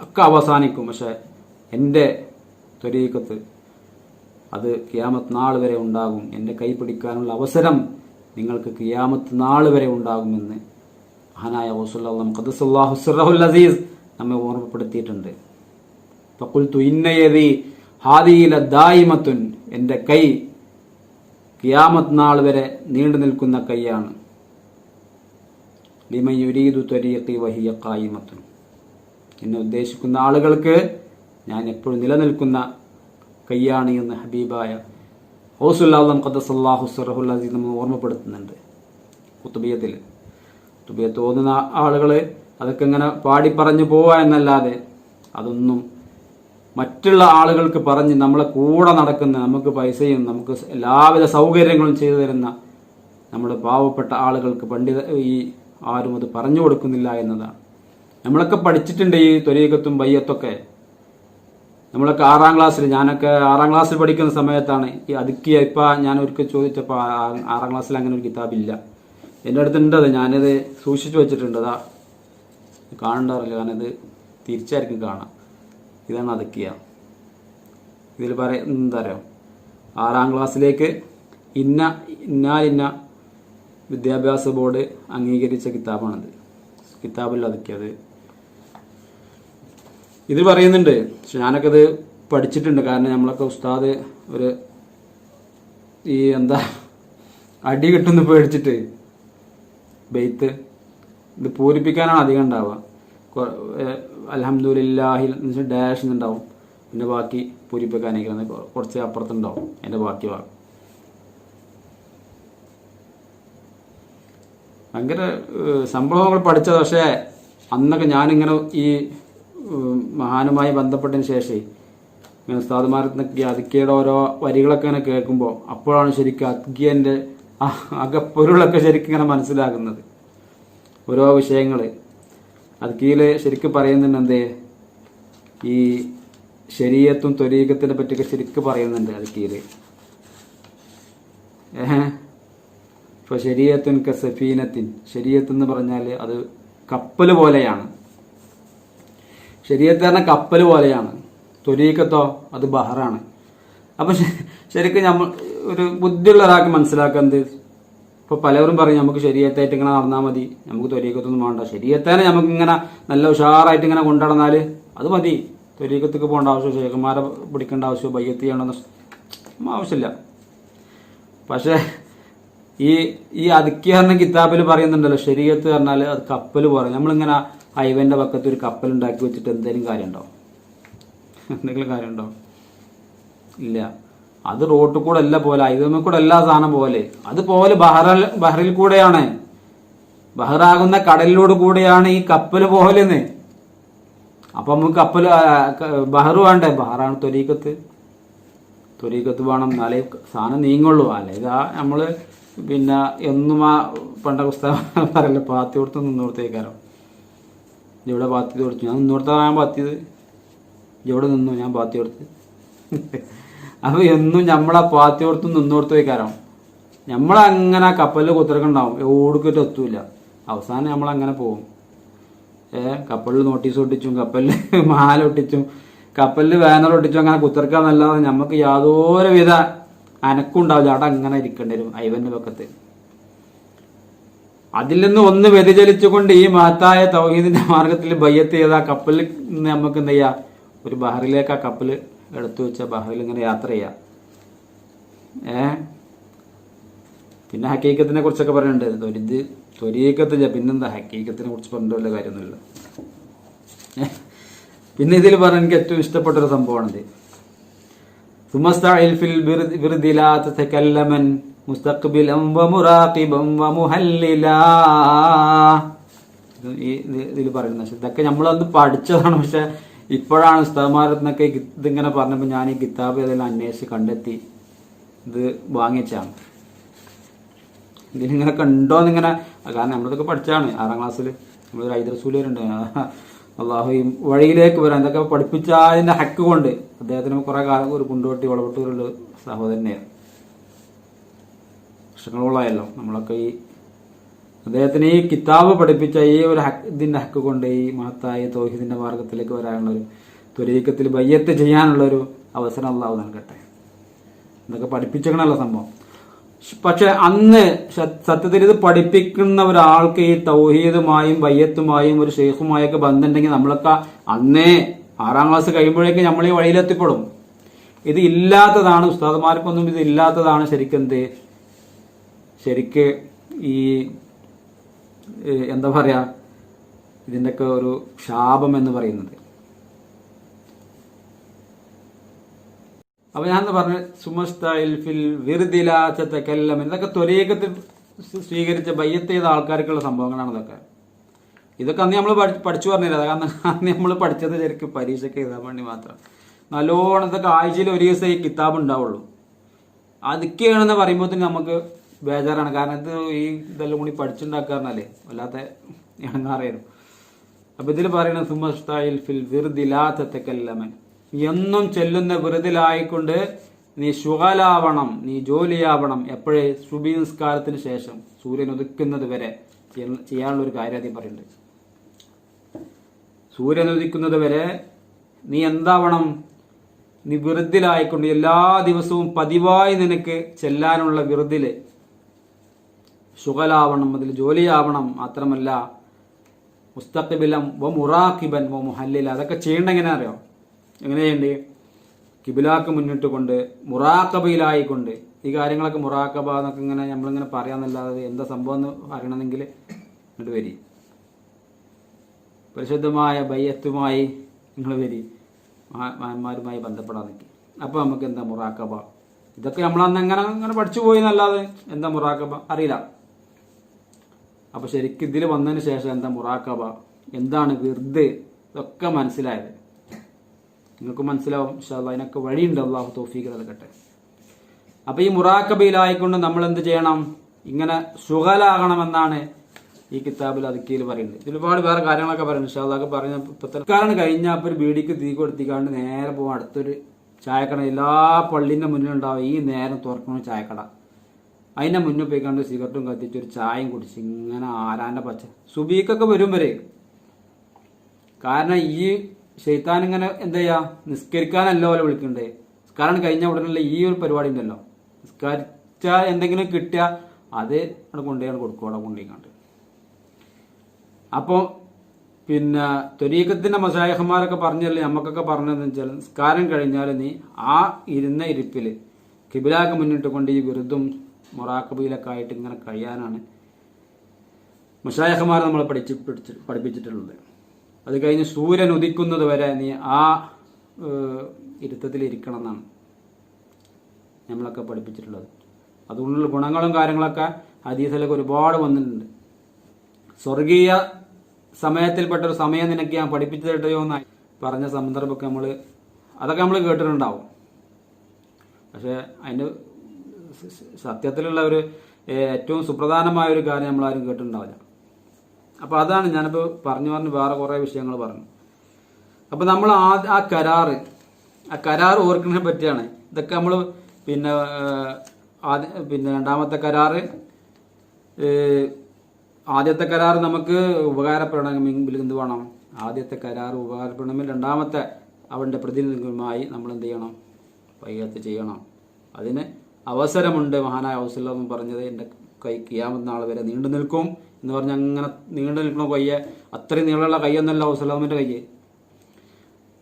ഒക്കെ അവസാനിക്കും, പക്ഷെ എൻ്റെ ത്വരീഖത്ത് അത് ഖിയാമത്ത് നാൾ വരെ ഉണ്ടാകും. എൻ്റെ കൈ പിടിക്കാനുള്ള അവസരം നിങ്ങൾക്ക് ഖിയാമത്ത് നാൾ വരെ ഉണ്ടാകുമെന്ന് മഹാനായ റസൂലുള്ളാഹി ഖദ്ദസല്ലാഹു സിർറഹുൽ അസീസ് നമ്മെ ഓർമ്മപ്പെടുത്തിയിട്ടുണ്ട്. ഫഖുൽതു ഇന്ന യദി ഹാദിഹി ലദായിമത്തുൻ, എൻ്റെ കൈ ഖിയാമത്ത് നാൾ വരെ നീണ്ടു നിൽക്കുന്ന കൈയാണ്. ലിമൻ യുരീദു ത്വരീഖി വഹിയ ഖായിമത്തുൻ, എന്നെ ഉദ്ദേശിക്കുന്ന ആളുകൾക്ക് ഞാൻ എപ്പോഴും നിലനിൽക്കുന്ന കൈയാണ് എന്ന് ഹബീബായ റസൂലുള്ളാഹി ഖദ്ദസല്ലാഹു സിർറഹുൽ അസീസ് നമ്മെ ഓർമ്മപ്പെടുത്തുന്നുണ്ട്. കുത്തുബിയത്ത് ഓതുന്ന ആളുകൾ അതൊക്കെ ഇങ്ങനെ പാടി പറഞ്ഞു പോവുക എന്നല്ലാതെ അതൊന്നും മറ്റുള്ള ആളുകൾക്ക് പറഞ്ഞ് നമ്മളെ കൂടെ നടക്കുന്ന, നമുക്ക് പൈസയും നമുക്ക് എല്ലാവിധ സൗകര്യങ്ങളും ചെയ്തു തരുന്ന നമ്മുടെ പാവപ്പെട്ട ആളുകൾക്ക് ഈ ആരും അത് പറഞ്ഞു കൊടുക്കുന്നില്ല എന്നതാണ്. നമ്മളൊക്കെ പഠിച്ചിട്ടുണ്ട് ഈ ത്വരീഖത്തും ബയ്യത്തൊക്കെ. നമ്മളൊക്കെ 6ാം ക്ലാസ്സിൽ, ഞാനൊക്കെ 6ാം ക്ലാസ്സിൽ പഠിക്കുന്ന സമയത്താണ് ഈ അതുക്കിയ. ഇപ്പം ഞാൻ ഒരിക്കൽ ചോദിച്ചപ്പോൾ 6ാം ക്ലാസ്സിൽ അങ്ങനെ ഒരു കിതാബില്ല. എൻ്റെ അടുത്തുണ്ടത്, ഞാനത് സൂക്ഷിച്ചു വെച്ചിട്ടുണ്ട്. അതാ കാണണ്ടാറില്ല, ഞാനത് തിരിച്ചായിരിക്കും കാണാം. ഇതാണ് അതുക്കിയ. ഇതിൽ എന്താ പറയുക, 6ാം ക്ലാസ്സിലേക്ക് ഇന്ന വിദ്യാഭ്യാസ ബോർഡ് അംഗീകരിച്ച കിതാബാണത്. കിതാബില്ല അതുക്കിയത്. ഇത് പറയുന്നുണ്ട്. പക്ഷെ ഞാനൊക്കെ ഇത് പഠിച്ചിട്ടുണ്ട്. കാരണം നമ്മളൊക്കെ ഉസ്താദ് ഒരു അടി കിട്ടുന്ന പേടിച്ചിട്ട് ബെയ്ത്ത് ഇത് പൂരിപ്പിക്കാനാണ് അധികം ഉണ്ടാവുക. അൽഹംദുലില്ലാഹി ഡാഷ് ഉണ്ടാവും, പിന്നെ ബാക്കി പൂരിപ്പിക്കാനേക്കാണ് കുറച്ച് അപ്പുറത്തുണ്ടാവും എൻ്റെ ബാക്കി ഭാഗം. ഭയങ്കര സംഭവങ്ങൾ പഠിച്ചത്. പക്ഷേ അന്നൊക്കെ ഞാനിങ്ങനെ ഈ മഹാനുമായി ബന്ധപ്പെട്ടതിന് ശേഷം ഇങ്ങനെ ഉസ്താദുമാരത്തൊക്കെ അതുക്കിയുടെ ഓരോ വരികളൊക്കെ ഇങ്ങനെ കേൾക്കുമ്പോൾ അപ്പോഴാണ് ശരിക്കും അതുക്കിയൻ്റെ അകപ്പൊരുളൊക്കെ ശരിക്കും ഇങ്ങനെ മനസ്സിലാകുന്നത്. ഓരോ വിഷയങ്ങൾ അതുക്കിയിൽ ശരിക്കും പറയുന്നുണ്ട്. ഈ ശരീഅത്തും ത്വരീഖത്തിനെ പറ്റിയൊക്കെ ശരിക്കും പറയുന്നുണ്ട് അതുക്കിയിൽ. ഇപ്പോൾ ശരീഅത്തുൻ കസഫീനത്തിൻ, ശരീഅത്ത് എന്ന് പറഞ്ഞാൽ അത് കപ്പൽ പോലെയാണ്. ശരീഅത്ത് പറഞ്ഞാൽ കപ്പൽ പോലെയാണ്. ത്വരീഖത്തോ അത് ബഹറാണ്. അപ്പം ശരിക്കും നമ്മൾ ഒരു ബുദ്ധിയുള്ള ഒരാൾക്ക് മനസ്സിലാക്കുന്നത്, ഇപ്പോൾ പലരും പറയും നമുക്ക് ശരീഅത്തായിട്ട് ഇങ്ങനെ നടന്നാൽ മതി, നമുക്ക് ത്വരീഖത്തൊന്നും വേണ്ട. ശരീഅത്തേനെ നമുക്ക് ഇങ്ങനെ നല്ല ഉഷാറായിട്ട് ഇങ്ങനെ കൊണ്ടുനടന്നാൽ അത് മതി. ത്വരീഖത്തേക്ക് പോകേണ്ട ആവശ്യം, ശേഖന്മാരെ പിടിക്കേണ്ട ആവശ്യം, ബയ്യത്ത് ചെയ്യേണ്ട ആവശ്യമില്ല. പക്ഷേ ഈ അതുക്കിയ പറഞ്ഞ കിതാബിൽ പറയുന്നുണ്ടല്ലോ, ശരീഅത്ത് പറഞ്ഞാൽ അത് കപ്പൽ പോലെ. നമ്മളിങ്ങനെ ഹൈവേൻ്റെ പക്കത്ത് ഒരു കപ്പൽ ഉണ്ടാക്കി വെച്ചിട്ട് എന്തെങ്കിലും കാര്യമുണ്ടോ? എന്തെങ്കിലും കാര്യമുണ്ടോ? ഇല്ല. അത് റോട്ടിൽ കൂടെ അല്ല പോലെ, ഹൈവേമ കൂടെ എല്ലാ സാധനം പോലെ. അതുപോലെ ബഹറിൽ കൂടെയാണ്, ബഹറാകുന്ന കടലിലൂടെ കൂടെയാണ് ഈ കപ്പൽ പോലെന്ന്. അപ്പൊ നമുക്ക് കപ്പൽ ബഹർ വേണ്ടേ? ബഹറാണ് ത്വരീഖത്ത്. ത്വരീഖത്ത് വേണം, എന്നാലേ സാധനം നീങ്ങുള്ളൂ. അല്ലെ ഇതാ നമ്മള് പിന്നെ എന്നും ആ പണ്ട പുസ്തകം പറയല്ല, പാത്തി കൊടുത്ത് നിന്നോടത്തേക്കാരോ. ഇവിടെ പാത്തി കൊടുത്തു, ഞാൻ നിന്നോടത്താ ഞാൻ പാത്തിയത്. ഇവിടെ നിന്നു, ഞാൻ പാത്തി കൊടുത്ത്. അപ്പൊ എന്നും നമ്മളാ പാത്തി കൊടുത്ത് നിന്നോടത്ത് വയ്ക്കാരോ. നമ്മളങ്ങനെ കപ്പലിൽ കുത്തിറക്കുണ്ടാവും, ഓടിക്കിട്ട് എത്തൂല. അവസാനം നമ്മളങ്ങനെ പോകും. കപ്പലിൽ നോട്ടീസ് ഒട്ടിച്ചും കപ്പലിൽ മാല ഒട്ടിച്ചും കപ്പലിൽ ബാനർ ഒട്ടിച്ചും അങ്ങനെ കുത്തിറക്കാന്നല്ലാതെ നമുക്ക് യാതൊരുവിധ അനക്കും ഉണ്ടാവില്ല. അവിടെ അങ്ങനെ ഇരിക്കേണ്ടി വരും ഐവന്റെ പക്കത്ത്. അതിൽ നിന്ന് ഒന്ന് വ്യതിചലിച്ചുകൊണ്ട് ഈ മഹത്തായ തൗഹീദിന്റെ മാർഗത്തിൽ ബയ്യത്ത് ചെയ്ത ആ കപ്പലിൽ നിന്ന് നമുക്ക് എന്ത് ചെയ്യാം, ഒരു ബഹറിലേക്ക് ആ കപ്പൽ എടുത്തു വെച്ച ബഹറിൽ ഇങ്ങനെ യാത്ര ചെയ്യാം. പിന്നെ ഹക്കീക്കത്തിനെ കുറിച്ചൊക്കെ പറയുന്നുണ്ട്. ഇത് ത്വരീഖത്ത്, പിന്നെന്താ ഹക്കീക്കത്തിനെ കുറിച്ച് പറഞ്ഞിട്ട് വല്ല കാര്യമൊന്നുമില്ല. പിന്നെ ഇതിൽ പറഞ്ഞ എനിക്ക് ഏറ്റവും ഇഷ്ടപ്പെട്ടൊരു സംഭവമാണിത്. ഇതിൽ പറയുന്നത് ഇതൊക്കെ നമ്മളന്ന് പഠിച്ചതാണ്. പക്ഷെ ഇപ്പോഴാണ് ഉസ്താദ്മാരെന്നൊക്കെ ഇതിങ്ങനെ പറഞ്ഞപ്പോൾ ഞാൻ ഈ കിതാബ് ഏതെല്ലാം അന്വേഷിച്ച് കണ്ടെത്തി ഇത് വാങ്ങിച്ചാണ്. ഇതിലിങ്ങനെയൊക്കെ ഉണ്ടോന്നിങ്ങനെ, കാരണം നമ്മളിതൊക്കെ പഠിച്ചാണ് 6ാം ക്ലാസ്സിൽ. നമ്മളൊരു ഐദർസൂലുണ്ട് അള്ളാഹുയും വഴിയിലേക്ക് വരാൻ ഇതൊക്കെ പഠിപ്പിച്ച അതിന്റെ ഹക്ക് കൊണ്ട് അദ്ദേഹത്തിന് കുറെ കാലം ഒരു കുണ്ടുവട്ടി വളവട്ടൂരുള്ള സഹോദരനെയാണ്. വർഷങ്ങളോളായല്ലോ നമ്മളൊക്കെ ഈ അദ്ദേഹത്തിന് ഈ കിതാബ് പഠിപ്പിച്ച ഈ ഒരു ഇതിന്റെ ഹക്ക് കൊണ്ട് ഈ മഹത്തായ തൗഹീദിന്റെ മാർഗത്തിലേക്ക് വരാനുള്ള ഒരു ത്വരീഖത്തിൽ ബയ്യത്ത് ചെയ്യാനുള്ള ഒരു അവസരം അള്ളാഹു നൽകട്ടെ. ഇതൊക്കെ പഠിപ്പിച്ചേക്കണല്ലോ സംഭവം. പക്ഷെ അന്ന് സത്യത്തിൽ ഇത് പഠിപ്പിക്കുന്ന ഒരാൾക്ക് ഈ തൗഹീദുമായും ബയ്യത്തുമായും ഒരു ഷെയ്ഖുമായൊക്കെ ബന്ധമുണ്ടെങ്കിൽ നമ്മളൊക്കെ അന്നേ 6ാം ക്ലാസ് കഴിയുമ്പോഴേക്ക് നമ്മൾ ഈ വഴിയിലെത്തിപ്പെടും. ഇത് ഇല്ലാത്തതാണ്, ഉസ്താദുമാർക്കൊന്നും ഇത് ഇല്ലാത്തതാണ് ശരിക്ക് ഈ എന്താ പറയാ ഇതിൻ്റെയൊക്കെ ഒരു ശാപം എന്ന് പറയുന്നത്. അപ്പൊ ഞാൻ പറഞ്ഞ ഇതൊക്കെ ത്വരീഖത്തിൽ സ്വീകരിച്ച ബയ്യത്ത് ചെയ്ത ആൾക്കാർക്കുള്ള സംഭവങ്ങളാണ് ഇതൊക്കെ. ഇതൊക്കെ അന്ന് നമ്മൾ പഠിച്ചു പറഞ്ഞില്ല. കാരണം അന്ന് നമ്മൾ പഠിച്ചത് ശരിക്കും പരീക്ഷയ്ക്ക് എഴുതാൻ വേണ്ടി മാത്രം. നല്ലോണം ഇതൊക്കെ ആഴ്ചയിൽ ഒരു ദിവസം ഈ കിതാബ് ഉണ്ടാവുള്ളൂ. അതൊക്കെയാണെന്ന് പറയുമ്പോൾ തന്നെ നമുക്ക് ബേജാറാണ്. കാരണം ഇതെല്ലാം കൂടി പഠിച്ചുണ്ടാക്കാറിനല്ലേ വല്ലാത്ത ഇണങ്ങാറായിരുന്നു. അപ്പൊ ഇതിൽ പറയുന്നത് എന്നും ചെല്ലുന്ന വെറുതിലായിക്കൊണ്ട് നീ ശുഗലാവണം, നീ ജോലിയാവണം. എപ്പോഴേ സുബഹി നിസ്കാരത്തിന് ശേഷം സൂര്യൻ ഉദിക്കുന്നത് വരെ ചെയ്യാനുള്ള ഒരു കാര്യം ആദ്യം പറയുന്നുണ്ട്. സൂര്യൻ ഉദിക്കുന്നത് വരെ നീ എന്താവണം? നീ വെറുതിലായിക്കൊണ്ട് എല്ലാ ദിവസവും പതിവായി നിനക്ക് ചെല്ലാനുള്ള വെറുതില് ശുഗലാവണം, അതിൽ ജോലിയാവണം. മാത്രമല്ല മുസ്തഖ്ബിലം വ മുറാഖിബൻ വ മുഹല്ലില. അതൊക്കെ ചെയ്യേണ്ട എങ്ങനെ അറിയോ? എങ്ങനെ ചെയ്യണ്ടേ? കിബിലാക്ക് മുന്നിട്ട് കൊണ്ട് മുറാഖബയിലായിക്കൊണ്ട് ഈ കാര്യങ്ങളൊക്കെ മുറാഖബ എന്നൊക്കെ ഇങ്ങനെ നമ്മളിങ്ങനെ പറയാന്നല്ലാതെ എന്താ സംഭവം എന്ന് അറിയണമെങ്കിൽ ഇങ്ങോട്ട് വരി, പരിശുദ്ധമായ ബയ്യത്തുമായി നിങ്ങൾ വരി, മഹാന്മാരുമായി ബന്ധപ്പെടാൻ നിൽക്കി. അപ്പൊ നമുക്ക് എന്താ മുറാഖബ? ഇതൊക്കെ നമ്മളന്ന് അങ്ങനെ പഠിച്ചു പോയി എന്നല്ലാതെ എന്താ മുറാഖബ അറിയില്ല. അപ്പൊ ശരിക്കും ഇതിൽ വന്നതിന് ശേഷം എന്താ മുറാഖബ, എന്താണ് വിർദ്, ഇതൊക്കെ മനസ്സിലായത്. നിങ്ങൾക്ക് മനസ്സിലാവും ഇൻഷാ അല്ലാഹ്. അതിനൊക്കെ വഴിയുണ്ട്, അള്ളാഹു തൗഫീഖ് നൽകട്ടെ. അപ്പൊ ഈ മുറാഖബയിലായിക്കൊണ്ട് നമ്മൾ എന്ത് ചെയ്യണം? ഇങ്ങനെ ശുഗലാകണമെന്നാണ് ഈ കിതാബിൽ അതുക്കീൽ പറയുന്നത്. ഒരുപാട് വേറെ കാര്യങ്ങളൊക്കെ പറയുന്നത് ഇൻഷാ അല്ലാഹ് പറഞ്ഞ കാരണം കഴിഞ്ഞാൽ അപ്പൊ ഒരു ബീഡിക്ക് തീ കൊടുത്തിക്കാണ്ട് നേരെ പോകും അടുത്തൊരു ചായക്കട. എല്ലാ പള്ളിന്റെ മുന്നിലുണ്ടാവും ഈ നേരം തുറക്കുന്ന ചായക്കട. അതിന്റെ മുന്നിൽ പോയിക്കാണ്ട് സിഗരറ്റും കത്തിച്ച് ഒരു ചായയും കുടിച്ച് ഇങ്ങനെ ആരാന്റെ പച്ച സുബീക്കൊക്കെ വരും വരെ. കാരണം ഈ ശൈത്താൻ ഇങ്ങനെ എന്താ ചെയ്യാ, നിസ്കരിക്കാനല്ലോ പോലെ വിളിക്കണ്ടേ. നിസ്കാരം കഴിഞ്ഞ ഉടനെയുള്ള ഈ ഒരു പരിപാടി ഉണ്ടല്ലോ, നിസ്കരിച്ച എന്തെങ്കിലും കിട്ടിയ അത് അവിടെ കൊണ്ടുപോയി കൊടുക്കും, അവിടെ കൊണ്ടുപോയിക്കാണ്ട്. അപ്പോൾ പിന്നെ ത്വരീഖത്തിന്റെ മശായിഖന്മാരൊക്കെ പറഞ്ഞല്ലേ, നമുക്കൊക്കെ പറഞ്ഞതെന്ന് വെച്ചാൽ നിസ്കാരം കഴിഞ്ഞാൽ നീ ആ ഇരുന്ന ഇരിപ്പില് കിബിലാക്ക് മുന്നിട്ട് കൊണ്ട് ഈ വിറുദും മൊറാഖബയിലൊക്കെ ആയിട്ട് ഇങ്ങനെ കഴിയാനാണ് മശായിഖന്മാർ നമ്മളെ പഠിപ്പിച്ചിട്ടുള്ളത്. അത് കഴിഞ്ഞ് സൂര്യൻ ഉദിക്കുന്നത് വരെ നീ ആ ഇരുത്തത്തിൽ ഇരിക്കണം എന്നാണ് നമ്മളൊക്കെ പഠിപ്പിച്ചിട്ടുള്ളത്. അതുകൊണ്ടുള്ള ഗുണങ്ങളും കാര്യങ്ങളൊക്കെ ഹദീസിലൊക്കെ ഒരുപാട് വന്നിട്ടുണ്ട്. സ്വർഗീയ സമയത്തിൽപ്പെട്ട ഒരു സമയം നിനക്ക് ഞാൻ പഠിപ്പിച്ചു തരട്ടെയോ എന്ന് പറഞ്ഞ സന്ദർഭമൊക്കെ അതൊക്കെ നമ്മൾ കേട്ടിട്ടുണ്ടാവും. പക്ഷെ അതിൻ്റെ സത്യത്തിലുള്ള ഒരു ഏറ്റവും സുപ്രധാനമായ ഒരു കാര്യം നമ്മളാരും കേട്ടിട്ടുണ്ടാവില്ല. അപ്പൊ അതാണ് ഞാനിപ്പോൾ പറഞ്ഞു വേറെ കുറെ വിഷയങ്ങൾ പറഞ്ഞു. അപ്പൊ നമ്മൾ ആ കരാറ് ഓർക്കുന്നതിനെ പറ്റിയാണ് ഇതൊക്കെ. നമ്മൾ പിന്നെ രണ്ടാമത്തെ കരാറ്, ആദ്യത്തെ കരാറ് നമുക്ക് ഉപകാരപ്പെടണമെങ്കിൽ എന്ത് വേണം? ആദ്യത്തെ കരാറ് ഉപകാരപ്പെടണമെങ്കിൽ രണ്ടാമത്തെ അവന്റെ പ്രതിനിധികളുമായി നമ്മൾ എന്ത് ചെയ്യണം? ബൈഅത്ത് ചെയ്യണം. അതിന് അവസരമുണ്ട്. മഹാനായ ഔസല്ലം പറഞ്ഞത് എൻ്റെ കൈ ഖിയാമത്ത് നാൾ വരെ നീണ്ടു നിൽക്കും എന്ന് പറഞ്ഞ് അങ്ങനെ നീണ്ടു നിൽക്കണ കയ്യെ അത്രയും നീളമുള്ള കൈയൊന്നല്ല ഔസല്ലാമിന്റെ കൈ.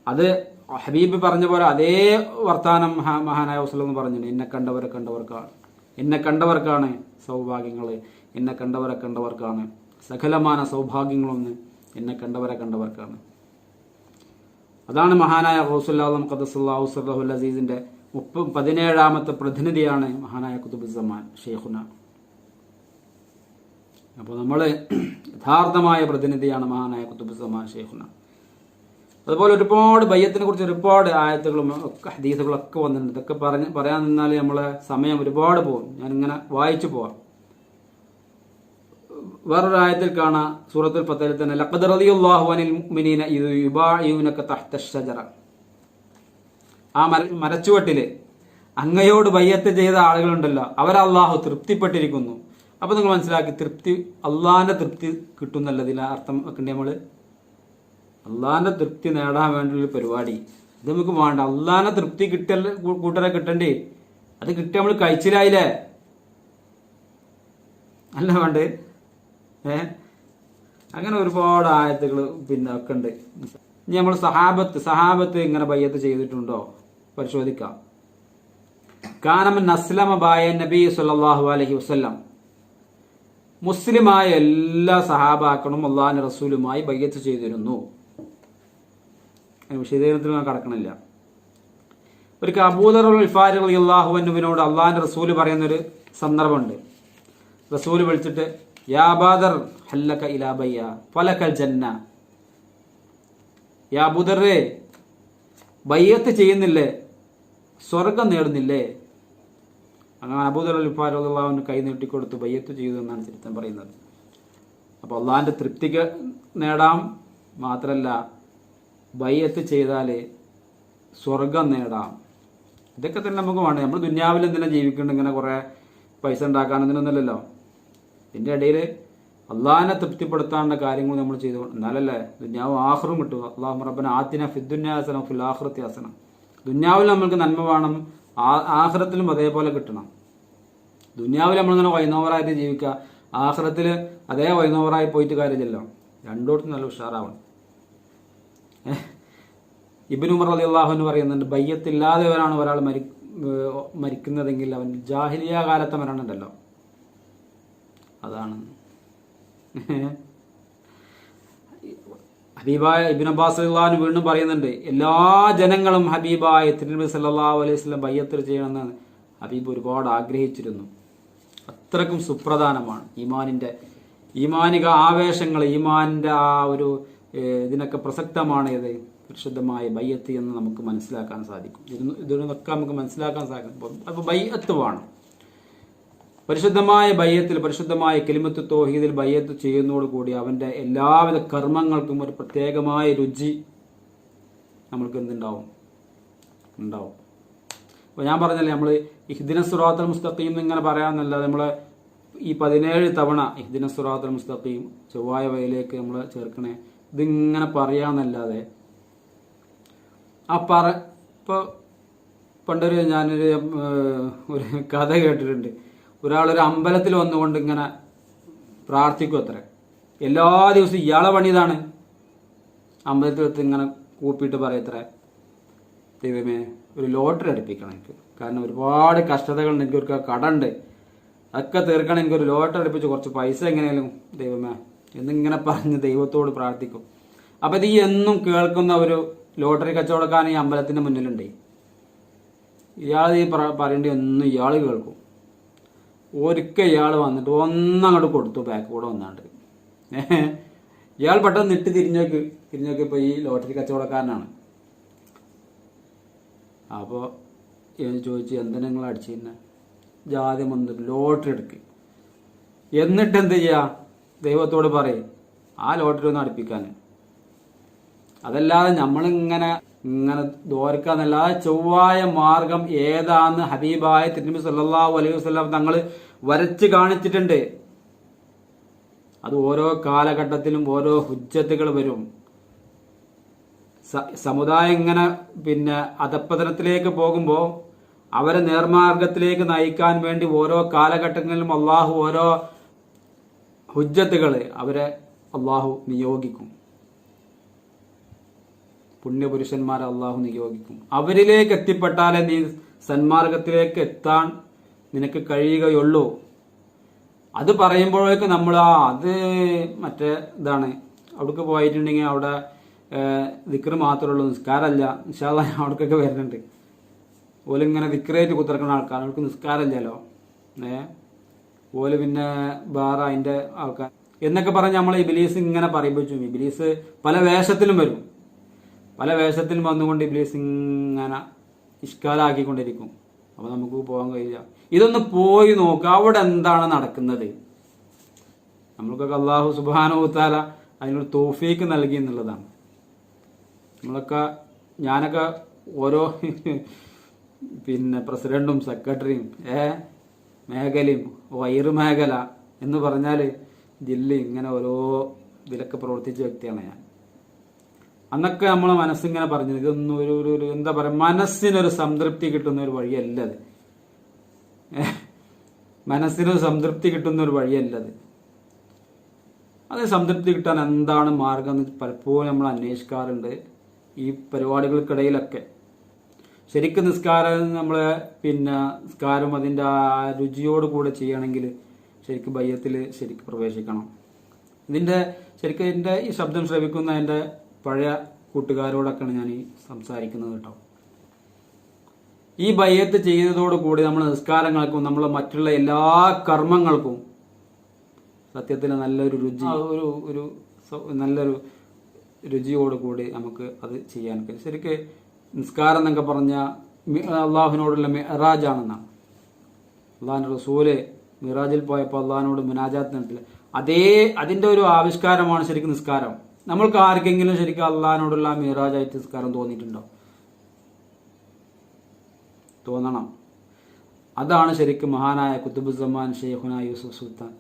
അത് ഹബീബ് പറഞ്ഞ പോലെ അതേ വർത്താനം മഹാനായ ഔസല്ലം പറഞ്ഞു. എന്നെ കണ്ടവർക്കാണ് സൗഭാഗ്യങ്ങൾ, എന്നെ കണ്ടവർക്കാണ് സകലമാന സൗഭാഗ്യങ്ങളൊന്ന് എന്നെ കണ്ടവർക്കാണ്. അതാണ് മഹാനായ റസൂലുള്ളാഹി ഖദ്ദസല്ലാഹു സിർറഹുൽ അസീസിന്റെ 17ാമത്തെ പ്രതിനിധിയാണ് മഹാനായ ഖുതുബുസ്സമാൻ ഷെയ്ഖുന. അപ്പോൾ നമ്മൾ യഥാർത്ഥമായ പ്രതിനിധിയാണ് മഹാനായ ഖുതുബുസ്സമാൻ ഷെയ്ഖുന. അതുപോലെ ഒരുപാട് ബയ്യത്തിനെ കുറിച്ച് ഒരുപാട് ആയത്തുകളും ഹദീസുകളും ഒക്കെ വന്നിട്ടുണ്ട്. ഇതൊക്കെ പറയാൻ നിന്നാൽ നമ്മളെ സമയം ഒരുപാട് പോകും. ഞാനിങ്ങനെ വായിച്ചു പോവാം. വേറൊരു ആയത്തിൽ കാണാം, സൂറത്തുൽ ഫത്തഹിൽ തന്നെ, ലഖദ് റളിയല്ലാഹു അനിൽ മുഅ്മിനീന ഇദ് യുബായിഉനക തഹ്ത അശ്ശജറ. ആ മരച്ചുവട്ടില് അങ്ങയോട് ബയ്യത്ത് ചെയ്ത ആളുകളുണ്ടല്ലോ, അവരെ അള്ളാഹു തൃപ്തിപ്പെട്ടിരിക്കുന്നു. അപ്പൊ നിങ്ങൾ മനസ്സിലാക്കി, അള്ളാഹിന്റെ തൃപ്തി കിട്ടുന്നല്ല ഇതിൽ അർത്ഥം വെക്കണ്ടേ. നമ്മള് അള്ളാഹിന്റെ തൃപ്തി നേടാൻ വേണ്ടിയുള്ള പരിപാടി ഇത് നമുക്ക് വേണ്ട. അള്ളാഹിന്റെ തൃപ്തി കൂട്ടരെ കിട്ടണ്ടേ? അത് കിട്ടി നമ്മൾ കഴിച്ചിലായില്ലേ? അല്ല വേണ്ടേ? അങ്ങനെ ഒരുപാട് ആയത്തുകൾ പിന്നെ ഒക്കെ ഉണ്ട്. ഇനി നമ്മൾ സഹാബത്ത് ഇങ്ങനെ ബയ്യത്ത് ചെയ്തിട്ടുണ്ടോ പരിശോധിക്കാം. കാനമൻ അസ്ലമ ബായ നബി സല്ലല്ലാഹു അലൈഹി വസല്ലം, മുസ്ലിമായ എല്ലാ സഹാബാക്കളും അള്ളാഹിന്റെ റസൂലുമായി ബയ്യത്ത് ചെയ്തിരുന്നു. വിശദീകരണത്തിൽ ഞാൻ കടക്കണില്ല. ഒരു അബൂദർ ഗിഫാരി റളിയല്ലാഹു അൻഹുവിനോട് അള്ളാഹിന്റെ റസൂല് പറയുന്നൊരു സന്ദർഭമുണ്ട്. റസൂല് വിളിച്ചിട്ട്, യാ അബൂദർ ഹല്ലക ഇലാ ബയ്യ ഫലകൽ ജന്ന, യാ അബൂദറേ ബയ്യത്ത് ചെയ്യുന്നില്ലേ, സ്വർഗം നേടുന്നില്ലേ? അങ്ങനെ അബൂദർ ഗിഫാരി റളിയല്ലാഹു അൻഹു കൈ നീട്ടിക്കൊടുത്ത് ബയ്യത്ത് ചെയ്തു എന്നാണ് ചരിത്രം പറയുന്നത്. അപ്പോൾ അള്ളാഹിന്റെ തൃപ്തിക്ക് നേടാം, മാത്രല്ല ബയ്യത്ത് ചെയ്താൽ സ്വർഗം നേടാം. ഇതൊക്കെ തന്നെ നമുക്ക് വേണം. നമ്മൾ ദുനിയാവിൽ എന്തിനാ ജീവിക്കുന്നുണ്ട്? ഇങ്ങനെ കുറേ പൈസ ഉണ്ടാക്കാൻ ഇതിനൊന്നുമല്ലല്ലോ. ഇതിൻ്റെ ഇടയിൽ അള്ളാഹിനെ തൃപ്തിപ്പെടുത്താനുള്ള കാര്യങ്ങൾ നമ്മൾ ചെയ്തു, എന്നാലല്ലേ ദുനിയാവ് ആഖിറും കിട്ടുക. അല്ലാഹുമ്മ റബ്ബന ആതിന ഫിദ്ദുനിയ ഹസന ഫിൽ ആഖിറതി ഹസന. ദുനിയാവിൽ നമ്മൾക്ക് നന്മ വേണം, ആഖിറത്തിലും അതേപോലെ കിട്ടണം. ദുനിയാവിൽ നമ്മളിങ്ങനെ വൈനോവറായിട്ട് ജീവിക്കുക, ആഖിറത്തിൽ അതേ വൈനോവറായി പോയിട്ട് കാര്യമില്ലല്ലോ. രണ്ടോടത്തും നല്ല ഉഷാറാവണം. ഇബ്നു ഉമർ റളിയല്ലാഹു അൻഹു പറയുന്നുണ്ട്, ബയ്യത്തില്ലാതെവരാണ് ഒരാൾ മരിക്കുന്നതെങ്കിൽ അവൻ ജാഹിലിയ കാലത്തെ മരണമുണ്ടല്ലോ, അതാണ്. ഹബീബായ ഇബ്നു അബ്ബാസ് റളിയല്ലാഹു അൻഹു വീണ്ടും പറയുന്നുണ്ട്, എല്ലാ ജനങ്ങളും ഹബീബായ തിരുനബി സല്ലല്ലാഹു അലൈഹി വസല്ലം ബയ്യത്ത് ചെയ്യണമെന്ന് ഹബീബ് ഒരുപാട് ആഗ്രഹിച്ചിരുന്നു. അത്രക്കും സുപ്രധാനമാണ് ഈമാനിക ആവേശങ്ങൾ, ഈമാനിന്റെ ആ ഒരു ഇതിനൊക്കെ പ്രസക്തമാണ് ഇത് പരിശുദ്ധമായ ബയ്യത്ത് എന്ന് നമുക്ക് മനസ്സിലാക്കാൻ സാധിക്കും. ഇതിനൊക്കെ നമുക്ക് മനസ്സിലാക്കാൻ സാധിക്കും. അപ്പോൾ ബയ്യത്ത് വേണം. പരിശുദ്ധമായ ബയ്യത്തിൽ, പരിശുദ്ധമായ കലിമത്ത് തൗഹീദിൽ ബയ്യത്ത് ചെയ്യുന്നതോടുകൂടി അവന്റെ എല്ലാവിധ കർമ്മങ്ങൾക്കും ഒരു പ്രത്യേകമായ രുചി നമ്മൾക്ക് ഉണ്ടാവും. അപ്പോൾ ഞാൻ പറഞ്ഞല്ലേ, നമ്മൾ ഇഹ്ദിന സിറാത്തുൽ മുസ്തഖീം ഇങ്ങനെ പറയാമെന്നല്ലാതെ നമ്മൾ ഈ 17 തവണ ഇഹ്ദിന സിറാത്തുൽ മുസ്തഖീം ചൊവ്വായ വഴിയിലേക്ക് നമ്മൾ ചേർക്കണേ ഇതിങ്ങനെ പറയാമെന്നല്ലാതെ ഇപ്പോൾ ഞാനൊരു കഥ കേട്ടിട്ടുണ്ട്. ഒരാളൊരു അമ്പലത്തിൽ വന്നുകൊണ്ട് ഇങ്ങനെ പ്രാർത്ഥിക്കും അത്ര. എല്ലാ ദിവസവും ഇയാളെ പണി ഇതാണ്, അമ്പലത്തിൽ വെച്ച് ഇങ്ങനെ കൂപ്പിയിട്ട് പറയത്ര, ദൈവമേ ഒരു ലോട്ടറി അടുപ്പിക്കണം എനിക്ക്, കാരണം ഒരുപാട് കഷ്ടതകളുണ്ട്, എനിക്കൊരു കടമുണ്ട്, അതൊക്കെ തീർക്കണം, എനിക്കൊരു ലോട്ടറി അടുപ്പിച്ച് കുറച്ച് പൈസ എങ്ങനെയാലും ദൈവമേ എന്നിങ്ങനെ പറഞ്ഞ് ദൈവത്തോട് പ്രാർത്ഥിക്കും. അപ്പം ഇത് ഈ എന്നും കേൾക്കുന്ന ഒരു ലോട്ടറി കച്ചവടക്കാരൻ ഈ അമ്പലത്തിന്റെ മുന്നിലുണ്ട്. ഇയാൾ ഈ പറയേണ്ടി ഒന്നും ഇയാൾ കേൾക്കും. ഒരിക്കൽ ഇയാൾ വന്നിട്ട് ഒന്നങ്ങോട്ട് കൊടുത്തു, ബാക്ക് കൂടെ വന്നാണ്ട്. ഇയാൾ പെട്ടെന്ന് തിരിഞ്ഞോക്കിയപ്പോൾ ഈ ലോട്ടറി കച്ചവടക്കാരനാണ്. അപ്പോൾ ചോദിച്ചു, എന്തിനാ നിങ്ങൾ അടിച്ചിരുന്നത്? ജാതി വന്നിട്ട് ലോട്ടറി എടുക്കുക, എന്നിട്ട് എന്ത് ചെയ്യുക? ദൈവത്തോട് പറയും ആ ലോട്ടറി ഒന്ന് അടുപ്പിക്കാൻ. അതല്ലാതെ നമ്മളിങ്ങനെ ദോർക്കാന്നല്ലാതെ ചൊവ്വായ മാർഗം ഏതാന്ന് ഹബീബായ തിരുനബി സല്ലല്ലാഹു അലൈഹി വസല്ലം തങ്ങൾ വരച്ച് കാണിച്ചിട്ടുണ്ട്. അത് ഓരോ കാലഘട്ടത്തിലും ഓരോ ഹുജ്ജത്തുകൾ വരും. സമുദായം ഇങ്ങനെ അധപ്പതനത്തിലേക്ക് പോകുമ്പോൾ അവരെ നേർമാർഗത്തിലേക്ക് നയിക്കാൻ വേണ്ടി ഓരോ കാലഘട്ടങ്ങളിലും അള്ളാഹു ഓരോ ഹുജ്ജത്തുകൾ അവരെ അള്ളാഹു നിയോഗിക്കും. പുണ്യപുരുഷന്മാരെ അള്ളാഹു നിയോഗിക്കും. അവരിലേക്ക് എത്തിപ്പെട്ടാലേ നീ സന്മാർഗത്തിലേക്ക് എത്താൻ നിനക്ക് കഴിയുകയുള്ളൂ. അത് പറയുമ്പോഴേക്ക് നമ്മൾ അത് മറ്റേ ഇതാണ്, അവിടേക്ക് പോയിട്ടുണ്ടെങ്കിൽ അവിടെ ദിക്ർ മാത്രമേ ഉള്ളൂ, നിസ്കാരമല്ല. ഇൻഷാ അല്ലാഹ് അവിടേക്കൊക്കെ വരുന്നുണ്ട്. ഓലിങ്ങനെ ദിക്റായിട്ട് കുത്തിറക്കുന്ന ആൾക്കാർ, അവർക്ക് നിസ്കാരമല്ലല്ലോ. ഓല് പിന്നെ വേറെ അതിൻ്റെ ആൾക്കാർ എന്നൊക്കെ പറഞ്ഞ് നമ്മൾ ഇബ്ലീസ് ഇങ്ങനെ പറയിപ്പിച്ചു. ഇബ്ലീസ് പല വേഷത്തിലും വരും. പല വേഷത്തിലും വന്നുകൊണ്ട് ഇബ്ലീസ് ഇങ്ങനെ ഇഷ്കാലാക്കിക്കൊണ്ടിരിക്കും. അപ്പോൾ നമുക്ക് പോകാൻ കഴിയില്ല. ഇതൊന്ന് പോയി നോക്കുക, അവിടെ എന്താണ് നടക്കുന്നത്. നമ്മൾക്കൊക്കെ അല്ലാഹു സുബ്ഹാനഹു വ തആല അതിനൊരു തൗഫീക്ക് നൽകി എന്നുള്ളതാണ്. ഞാനൊക്കെ ഓരോ പ്രസിഡന്റും സെക്രട്ടറിയും മേഖലയും വൈറ് മേഖല എന്ന് പറഞ്ഞാൽ ജില്ല ഇങ്ങനെ ഓരോ ഇതിലൊക്കെ പ്രവർത്തിച്ച വ്യക്തിയാണ് ഞാൻ. അന്നൊക്കെ നമ്മളെ മനസ്സിങ്ങനെ പറഞ്ഞത് ഇതൊന്നും ഒരു എന്താ പറയുക, മനസ്സിനൊരു സംതൃപ്തി കിട്ടുന്ന ഒരു വഴിയല്ല അത്. മനസ്സിന് സംതൃപ്തി കിട്ടുന്ന ഒരു വഴിയല്ലത്. അത് സംതൃപ്തി കിട്ടാൻ എന്താണ് മാർഗം എന്ന് പലപ്പോഴും നമ്മൾ അന്വേഷിക്കാറുണ്ട് ഈ പരിപാടികൾക്കിടയിലൊക്കെ. ശരിക്കും നിസ്കാരം നമ്മൾ നിസ്കാരം അതിൻ്റെ ആ രുചിയോട് കൂടെ ചെയ്യണമെങ്കിൽ ശരിക്കും ബയ്യത്തിൽ ശരിക്കും പ്രവേശിക്കണം. ശരിക്കും എൻ്റെ ഈ ശബ്ദം ശ്രവിക്കുന്ന എൻ്റെ പഴയ കൂട്ടുകാരോടൊക്കെയാണ് ഞാൻ ഈ സംസാരിക്കുന്നത് കേട്ടോ. ഈ ബയ്യത്ത് ചെയ്തതോടുകൂടി നമ്മൾ നിസ്കാരങ്ങൾക്കും നമ്മൾ മറ്റുള്ള എല്ലാ കർമ്മങ്ങൾക്കും സത്യത്തിൽ നല്ലൊരു രുചി ഒരു നല്ലൊരു രുചിയോട് കൂടി നമുക്ക് അത് ചെയ്യാൻ കഴിയും. ശരിക്ക് നിസ്കാരം എന്നൊക്കെ പറഞ്ഞ അള്ളാഹുവിനോടുള്ള മിറാജാണെന്നാണ്. അള്ളാഹിൻ്റെ റസൂല് മിറാജിൽ പോയപ്പോൾ അള്ളാഹിനോട് മുനാജാത്ത് നടത്തില്ല. അതിന്റെ ഒരു ആവിഷ്കാരമാണ് ശരിക്കും നിസ്കാരം. നമ്മൾക്ക് ആർക്കെങ്കിലും ശരിക്കും അള്ളാഹിനോടുള്ള മിറാജായിട്ട് നിസ്കാരം തോന്നിയിട്ടുണ്ടോ? തോന്നണം. അതാണ് ശരിക്കും മഹാനായ കുത്തുബുസ്സമാൻ ഷെയ്ഖുന യൂസുഫ് സുൽത്താൻ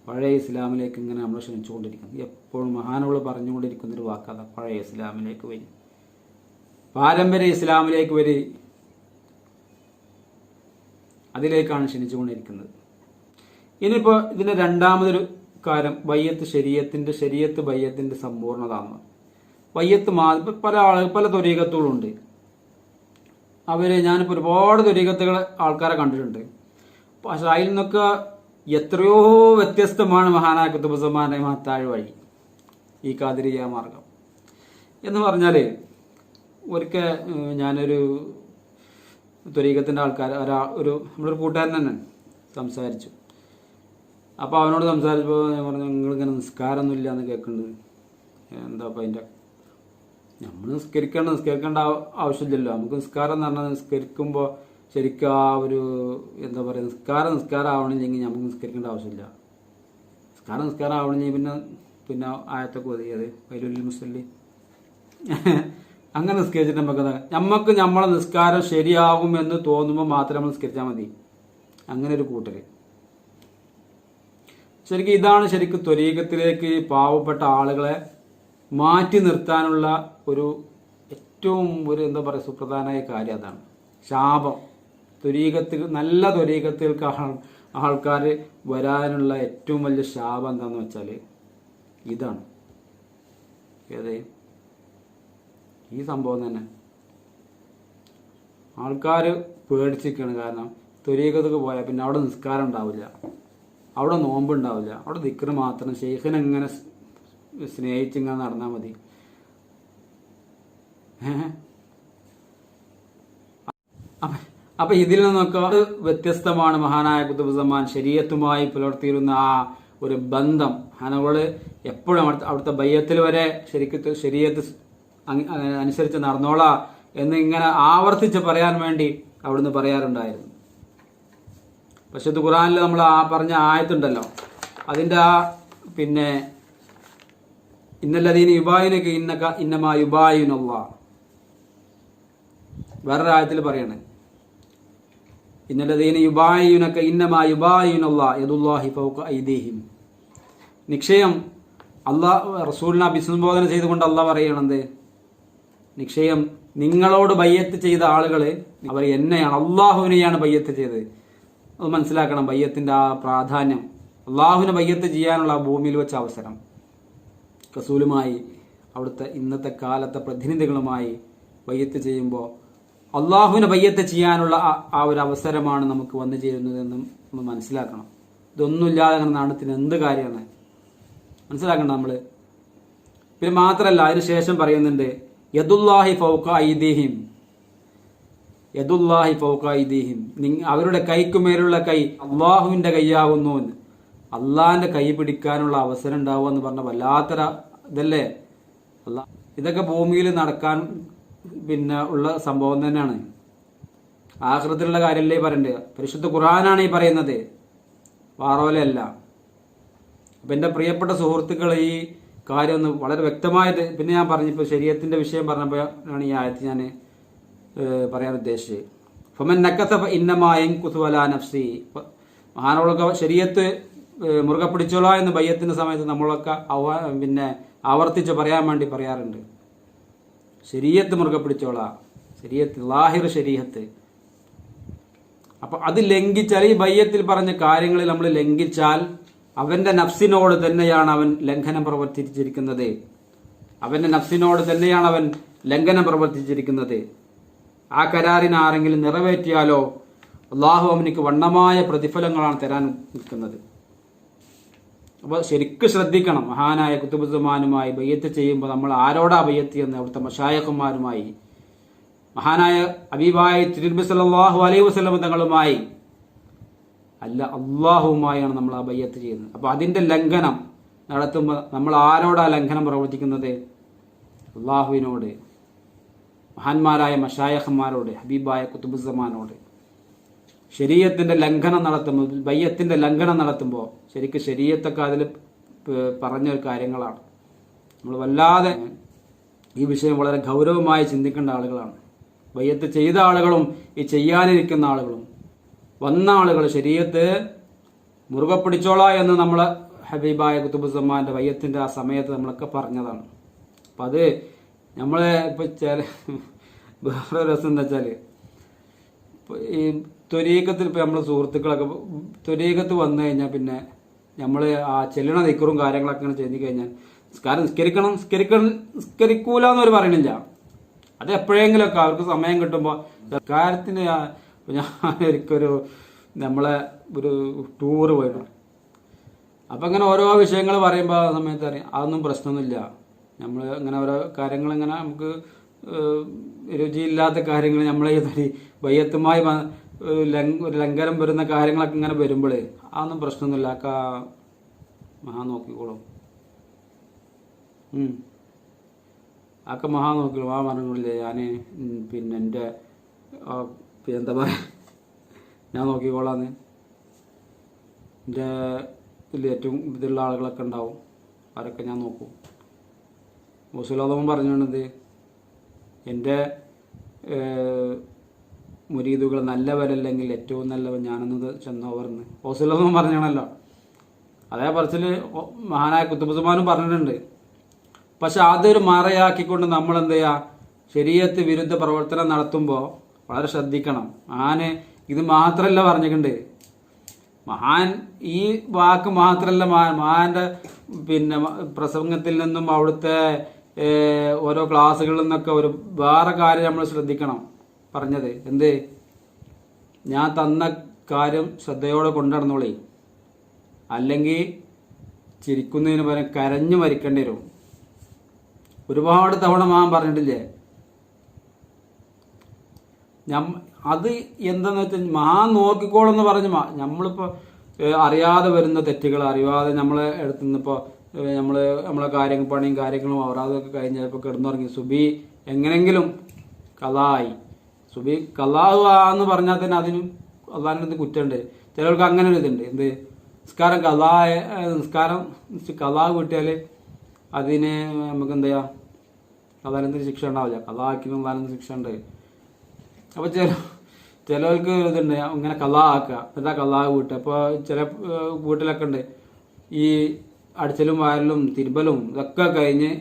പഴയ ഇസ്ലാമിലേക്ക് ഇങ്ങനെ നമ്മൾ ക്ഷണിച്ചുകൊണ്ടിരിക്കുന്നത്. എപ്പോഴും മഹാനോട് പറഞ്ഞുകൊണ്ടിരിക്കുന്നൊരു വാക്കാണ് പഴയ ഇസ്ലാമിലേക്ക് വരി, പാരമ്പര്യ ഇസ്ലാമിലേക്ക് വരി. അതിലേക്കാണ് ക്ഷണിച്ചുകൊണ്ടിരിക്കുന്നത്. ഇനിയിപ്പോൾ ഇതിന്റെ രണ്ടാമതൊരു കാര്യം ബയ്യത്ത് ശരീയത്ത് ബയ്യത്തിന്റെ സമ്പൂർണ്ണതാണ്. ബയ്യത്ത് പല ത്വരീകത്തുകളുണ്ട്. ഞാനിപ്പോൾ ഒരുപാട് ത്വരീകത്തുകൾ ആൾക്കാരെ കണ്ടിട്ടുണ്ട്. പക്ഷെ അതിൽ നിന്നൊക്കെ എത്രയോ വ്യത്യസ്തമാണ് മഹാനായ കുത്തുബുസ്സമാന്റെ മഹത്തായ വഴി, ഈ ഖാദിരിയ മാർഗം എന്ന് പറഞ്ഞാൽ. ഒരിക്കൽ ഞാനൊരു ത്വരീകത്തിന്റെ ആൾക്കാർ നമ്മളൊരു കൂട്ടുകാരൻ തന്നെ സംസാരിച്ചു. അപ്പോൾ അവനോട് സംസാരിച്ചപ്പോൾ ഞാൻ പറഞ്ഞു, നിങ്ങളിങ്ങനെ നിസ്കാരമൊന്നുമില്ല എന്ന് കേൾക്കുന്നുണ്ട്. എന്താ അപ്പം അതിൻ്റെ നമ്മൾ നിസ്കരിക്കേണ്ട ആവശ്യമില്ലല്ലോ. നമുക്ക് നിസ്കാരം എന്ന് പറഞ്ഞാൽ നിസ്കരിക്കുമ്പോൾ ശരിക്കും ആ ഒരു എന്താ പറയുക, നിസ്കാരം ആവണമെങ്കിൽ നമുക്ക് നിസ്കരിക്കേണ്ട ആവശ്യമില്ല. നിസ്കാരം ആവണമെങ്കിൽ പിന്നെ ആയത്തൊക്കെ ഒതുക്കിയത് വൈലുൽ മുസല്ലി അങ്ങനെ നിസ്കരിച്ചിട്ട് നമുക്ക് നമ്മളെ നിസ്കാരം ശരിയാകും എന്ന് തോന്നുമ്പോൾ മാത്രം നമ്മൾ നിസ്കരിച്ചാൽ മതി. അങ്ങനെ ഒരു കൂട്ടര്. ശരിക്കും ഇതാണ് ശരിക്കും ത്വരീകത്തിലേക്ക് പാവപ്പെട്ട ആളുകളെ മാറ്റി നിർത്താനുള്ള ഒരു ഏറ്റവും എന്താ പറയുക സുപ്രധാനമായ കാര്യം അതാണ്. ശാപം. നല്ല ത്വരീകത്തിലേക്ക് ആൾക്കാർ വരാനുള്ള ഏറ്റവും വലിയ ശാപം എന്താണെന്ന് വെച്ചാൽ ഇതാണ്. ഏത് ഈ സംഭവം തന്നെ ആൾക്കാർ പേടിച്ചിരിക്കുകയാണ്. കാരണം ത്വരീകത്തേക്ക് പോയാൽ പിന്നെ അവിടെ നിസ്കാരം ഉണ്ടാവില്ല, അവിടെ നോമ്പുണ്ടാവില്ല, അവിടെ ദിക്റ് മാത്രം ഷെയ്ഖിനെ എങ്ങനെ സ്നേഹിച്ചിങ്ങനെ നടന്നാൽ മതി. അപ്പൊ ഇതിൽ നിന്നൊക്കെ വ്യത്യസ്തമാണ് മഹാനായ കുത്തുബുസ്സമാൻ ശരീഅത്തുമായി പുലർത്തിയിരുന്ന ആ ഒരു ബന്ധം. അവള് എപ്പോഴും അവിടുത്തെ ബയ്യത്തിൽ വരെ ശരീഅത്ത് അനുസരിച്ച് നടന്നോളാ എന്ന് ഇങ്ങനെ ആവർത്തിച്ച് പറയാൻ വേണ്ടി അവിടുന്ന് പറയാറുണ്ടായിരുന്നു. പക്ഷെ ഇത് ഖുർആനിൽ നമ്മൾ പറഞ്ഞ ആയത്തുണ്ടല്ലോ, അതിന്റെ ഇന്നല്ലദീന യുബായിനക ഇന്നമാ യുബായിനുല്ലാഹ്. വേറൊരു ആയത്തിൽ പറയാണ്, ഇന്നല്ലദീന യുബായിനക ഇന്നമാ യുബായിനുല്ലാഹ് യദുല്ലാഹി ഫൗക ഐദീഹിം. നിശ്ചയം റസൂലിനെ അഭിസംബോധന ചെയ്തുകൊണ്ട് അള്ളാഹ് പറയണത്, നിശ്ചയം നിങ്ങളോട് ബയ്യത്ത് ചെയ്ത ആളുകൾ അവർ എന്നെയാണ്, അള്ളാഹുവിനെയാണ് ബയ്യത്ത് ചെയ്തത്. അത് മനസ്സിലാക്കണം. ബയ്യത്തിന്റെ ആ പ്രാധാന്യം. അള്ളാഹുവിനെ ബയ്യത്ത് ചെയ്യാനുള്ള ഭൂമിയിൽ വെച്ച അവസരം, റസൂലുമായി അവിടുത്തെ ഇന്നത്തെ കാലത്തെ പ്രതിനിധികളുമായി ബയ്യത്ത് ചെയ്യുമ്പോൾ അള്ളാഹുവിനെ ബയ്യത്ത് ചെയ്യാനുള്ള ആ ഒരു അവസരമാണ് നമുക്ക് വന്നു ചേരുന്നതെന്നും നമ്മൾ മനസ്സിലാക്കണം. ഇതൊന്നുമില്ലാതെ അങ്ങനെ നാണത്തിന് എന്ത് കാര്യമാണ് മനസ്സിലാക്കണം നമ്മൾ. പിന്നെ മാത്രമല്ല, അതിനുശേഷം പറയുന്നുണ്ട് യദുല്ലാഹി ഫൗക ഐദീഹിം, യദുല്ലാഹി ഫൗക ഐദീഹിം, അവരുടെ കൈക്കുമേലുള്ള കൈ അള്ളാഹുവിന്റെ കൈയാകുന്നു എന്ന്. അള്ളാഹിന്റെ കൈ പിടിക്കാനുള്ള അവസരം ഉണ്ടാവുക എന്ന് പറഞ്ഞ വല്ലാത്തൊര ഇതല്ലേ. ഇതൊക്കെ ഭൂമിയിൽ നടക്കാൻ ഉള്ള സംഭവം തന്നെയാണ്. ആഖിറത്തിലുള്ള കാര്യമല്ലേ പറയണ്ടേ. പരിശുദ്ധ ഖുർആനാണ് ഈ പറയുന്നത്, വാറോലയല്ല. അപ്പൊ എന്റെ പ്രിയപ്പെട്ട സുഹൃത്തുക്കൾ ഈ കാര്യം ഒന്ന് വളരെ വ്യക്തമായിട്ട്, പിന്നെ ഞാൻ പറഞ്ഞപ്പോൾ ശരീഅത്തിന്റെ വിഷയം പറഞ്ഞപ്പോഴാണ് ഈ ആയത്ത് ഞാൻ പറയാൻ ഉദ്ദേശിച്ചത്. ഫമൻ നക്കസ ഫഇന്നമാ യൻകുസു അലാ നഫ്സി. മഹാനോളൊക്കെ ശരീഅത്ത് മുറുകെ പിടിച്ചോളാ എന്ന് ബയ്യത്തിന്റെ സമയത്ത് നമ്മളൊക്കെ ആവർത്തിച്ച് പറയാൻ വേണ്ടി പറയാറുണ്ട്. ശരീഅത്ത് മുറുകെ പിടിച്ചോളാ, ശരീഅത്ത് ലാഹിർ ശരീഅത്ത്. അപ്പൊ അത് ലംഘിച്ചാൽ, ഈ ബയ്യത്തിൽ പറഞ്ഞ കാര്യങ്ങളിൽ നമ്മൾ ലംഘിച്ചാൽ അവന്റെ നഫ്സിനോട് തന്നെയാണ് അവൻ ലംഘനം പ്രവർത്തിച്ചിരിക്കുന്നത്. അവന്റെ നഫ്സിനോട് തന്നെയാണ് അവൻ ലംഘനം പ്രവർത്തിച്ചിരിക്കുന്നത്. ആ കരാറിനെ ആരെങ്കിലും നിറവേറ്റിയാലോ അള്ളാഹു അവനിക്ക് വണ്ണമായ പ്രതിഫലങ്ങളാണ് തരാൻ നിൽക്കുന്നത്. അപ്പോൾ ശരിക്കും ശ്രദ്ധിക്കണം. മഹാനായ കുത്തുബുസ്സമാനുമായി ബയ്യത്ത് ചെയ്യുമ്പോൾ നമ്മൾ ആരോടാ ബയ്യത്ത് ചെയ്യുന്നത്? അവിടുത്തെ മശായഖന്മാരുമായി, മഹാനായ ഹബീബായ തിരുനബി സല്ലല്ലാഹു അലൈഹി വസല്ലം തങ്ങളുമായി അല്ല, അള്ളാഹുവുമായാണ് നമ്മൾ ആ ബയ്യത്ത് ചെയ്യുന്നത്. അപ്പോൾ അതിന്റെ ലംഘനം നടത്തുമ്പോൾ നമ്മൾ ആരോടാ ലംഘനം പ്രവർത്തിക്കുന്നത്? അള്ളാഹുവിനോട്, മഹാന്മാരായ മശായഖന്മാരോട്, ഹബീബായ കുത്തുബുസ്സമാനോട്. ശരീഅത്തിന്റെ ലംഘനം നടത്തുമ്പോൾ, ബയ്യത്തിന്റെ ലംഘനം നടത്തുമ്പോൾ ശരിക്കും ശരീഅത്തൊക്കെ അതിൽ പറഞ്ഞ കാര്യങ്ങളാണ്. നമ്മൾ വല്ലാതെ ഈ വിഷയം വളരെ ഗൗരവമായി ചിന്തിക്കേണ്ട ആളുകളാണ്. ബയ്യത്ത് ചെയ്ത ആളുകളും ഈ ചെയ്യാനിരിക്കുന്ന ആളുകളും വന്ന ആളുകൾ ശരീഅത്ത് മുറുകെ പിടിച്ചോളാ എന്ന് നമ്മളെ ഹബീബായ കുത്തുബുസ്സമാന്റെ ബയ്യത്തിന്റെ ആ സമയത്ത് നമ്മളൊക്കെ പറഞ്ഞതാണ്. അപ്പം അത് നമ്മളെ ഇപ്പം വേറെ രസം എന്താ വെച്ചാൽ, ഈ ത്വരീഖത്തിൽ ഇപ്പം നമ്മൾ സുഹൃത്തുക്കളൊക്കെ ത്വരീഖത്ത് വന്നു കഴിഞ്ഞാൽ പിന്നെ നമ്മൾ ആ ചെല്ലണ നിക്കറും കാര്യങ്ങളൊക്കെ ഇങ്ങനെ ചെയ്തു കഴിഞ്ഞാൽ നിസ്കരിക്കൂല എന്നവർ പറയണില്ല. അത് എപ്പോഴെങ്കിലുമൊക്കെ അവർക്ക് സമയം കിട്ടുമ്പോൾ കാര്യത്തിന് ഞാൻ ഒരിക്കൊരു നമ്മളെ ഒരു ടൂറ് പോയിട്ടുണ്ട്. അപ്പം ഇങ്ങനെ ഓരോ വിഷയങ്ങൾ പറയുമ്പോൾ ആ സമയത്ത് അറിയാം അതൊന്നും പ്രശ്നമൊന്നുമില്ല. നമ്മൾ ഇങ്ങനെ ഓരോ കാര്യങ്ങൾ ഇങ്ങനെ നമുക്ക് രുചിയില്ലാത്ത കാര്യങ്ങൾ നമ്മളെ ബയ്യത്തുമായി ഒരു ലംഘനം വരുന്ന കാര്യങ്ങളൊക്കെ ഇങ്ങനെ വരുമ്പോൾ അതൊന്നും പ്രശ്നമൊന്നുമില്ല, മഹാ നോക്കിക്കോളും. മഹാ നോക്കിക്കോളും. ആ പറഞ്ഞില്ലേ ഞാൻ പിന്നെ എൻ്റെ എന്താ പറയുക, ഞാൻ നോക്കിക്കോളാന്ന്. എൻ്റെ ഇതിൽ ഏറ്റവും ഇതുള്ള ആളുകളൊക്കെ ഉണ്ടാവും, അവരൊക്കെ ഞാൻ നോക്കും. മുസ്ലിം പറഞ്ഞത് എൻ്റെ മുരീദുകൾ നല്ലവരല്ലെങ്കിൽ ഏറ്റവും നല്ലവൻ ഞാനെന്നത് ചെന്നവർന്ന് മുസ്ലിം പറഞ്ഞാണല്ലോ. അതേ പറച്ചിൽ മഹാനായ കുത്തുബുസ്സമാനും പറഞ്ഞിട്ടുണ്ട്. പക്ഷെ അതൊരു മറയാക്കിക്കൊണ്ട് നമ്മൾ എന്ത് ചെയ്യുക, ശരീഅത്ത് വിരുദ്ധ പ്രവർത്തനം നടത്തുമ്പോൾ വളരെ ശ്രദ്ധിക്കണം. മഹാന് ഇത് മാത്രമല്ല പറഞ്ഞിട്ടുണ്ട്. മഹാൻ ഈ വാക്ക് മാത്രമല്ല, മഹാന്റെ പിന്നെ പ്രസംഗത്തിൽ നിന്നും അവിടുത്തെ ഓരോ ക്ലാസ്സുകളിൽ നിന്നൊക്കെ ഒരു വേറെ കാര്യം നമ്മൾ ശ്രദ്ധിക്കണം. പറഞ്ഞത് എന്ത്, ഞാൻ തന്ന കാര്യം ശ്രദ്ധയോടെ കൊണ്ടുനടന്നോളേ, അല്ലെങ്കിൽ ചിരിക്കുന്നതിന് പകരം കരഞ്ഞു മരിക്കേണ്ടി വരും. ഒരുപാട് തവണ മഹാൻ പറഞ്ഞിട്ടില്ലേ. അത് എന്താന്ന് വെച്ചാൽ മഹാൻ നോക്കിക്കോളെന്ന് പറഞ്ഞ് നമ്മളിപ്പോൾ അറിയാതെ വരുന്ന തെറ്റുകൾ അറിയാതെ നമ്മളെ എടുത്തുനിന്നിപ്പോൾ നമ്മളെ പണിയും കാര്യങ്ങളും അവരാതൊക്കെ കഴിഞ്ഞപ്പോൾ കിടന്നുറങ്ങി സുബി എങ്ങനെങ്കിലും കലായി. സുബി കലാഹു എന്ന് പറഞ്ഞാൽ തന്നെ അതിനും അള്ളാഹിൻ്റെ കുറ്റമുണ്ട്. ചിലർക്ക് അങ്ങനെ ഒരു ഇതുണ്ട്, എന്ത് നിസ്കാരം കലാഹ് കിട്ടിയാൽ അതിന് നമുക്ക് എന്താ ചെയ്യുക, അള്ളാഹിൻ്റെ ശിക്ഷ ഉണ്ടാവില്ല. കലാക്കിനും അള്ളാഹിൻ്റെ ശിക്ഷ ഉണ്ട്. അപ്പോൾ ചിലർക്ക് ഇതുണ്ട് ഇങ്ങനെ കലാക്കുക, എന്താ കലാഹ് വീട്ടുക. അപ്പോൾ ചില വീട്ടിലൊക്കെ ഉണ്ട് ഈ അടിച്ചലും വയറലും തിരുമ്പലും ഇതൊക്കെ കഴിഞ്ഞ്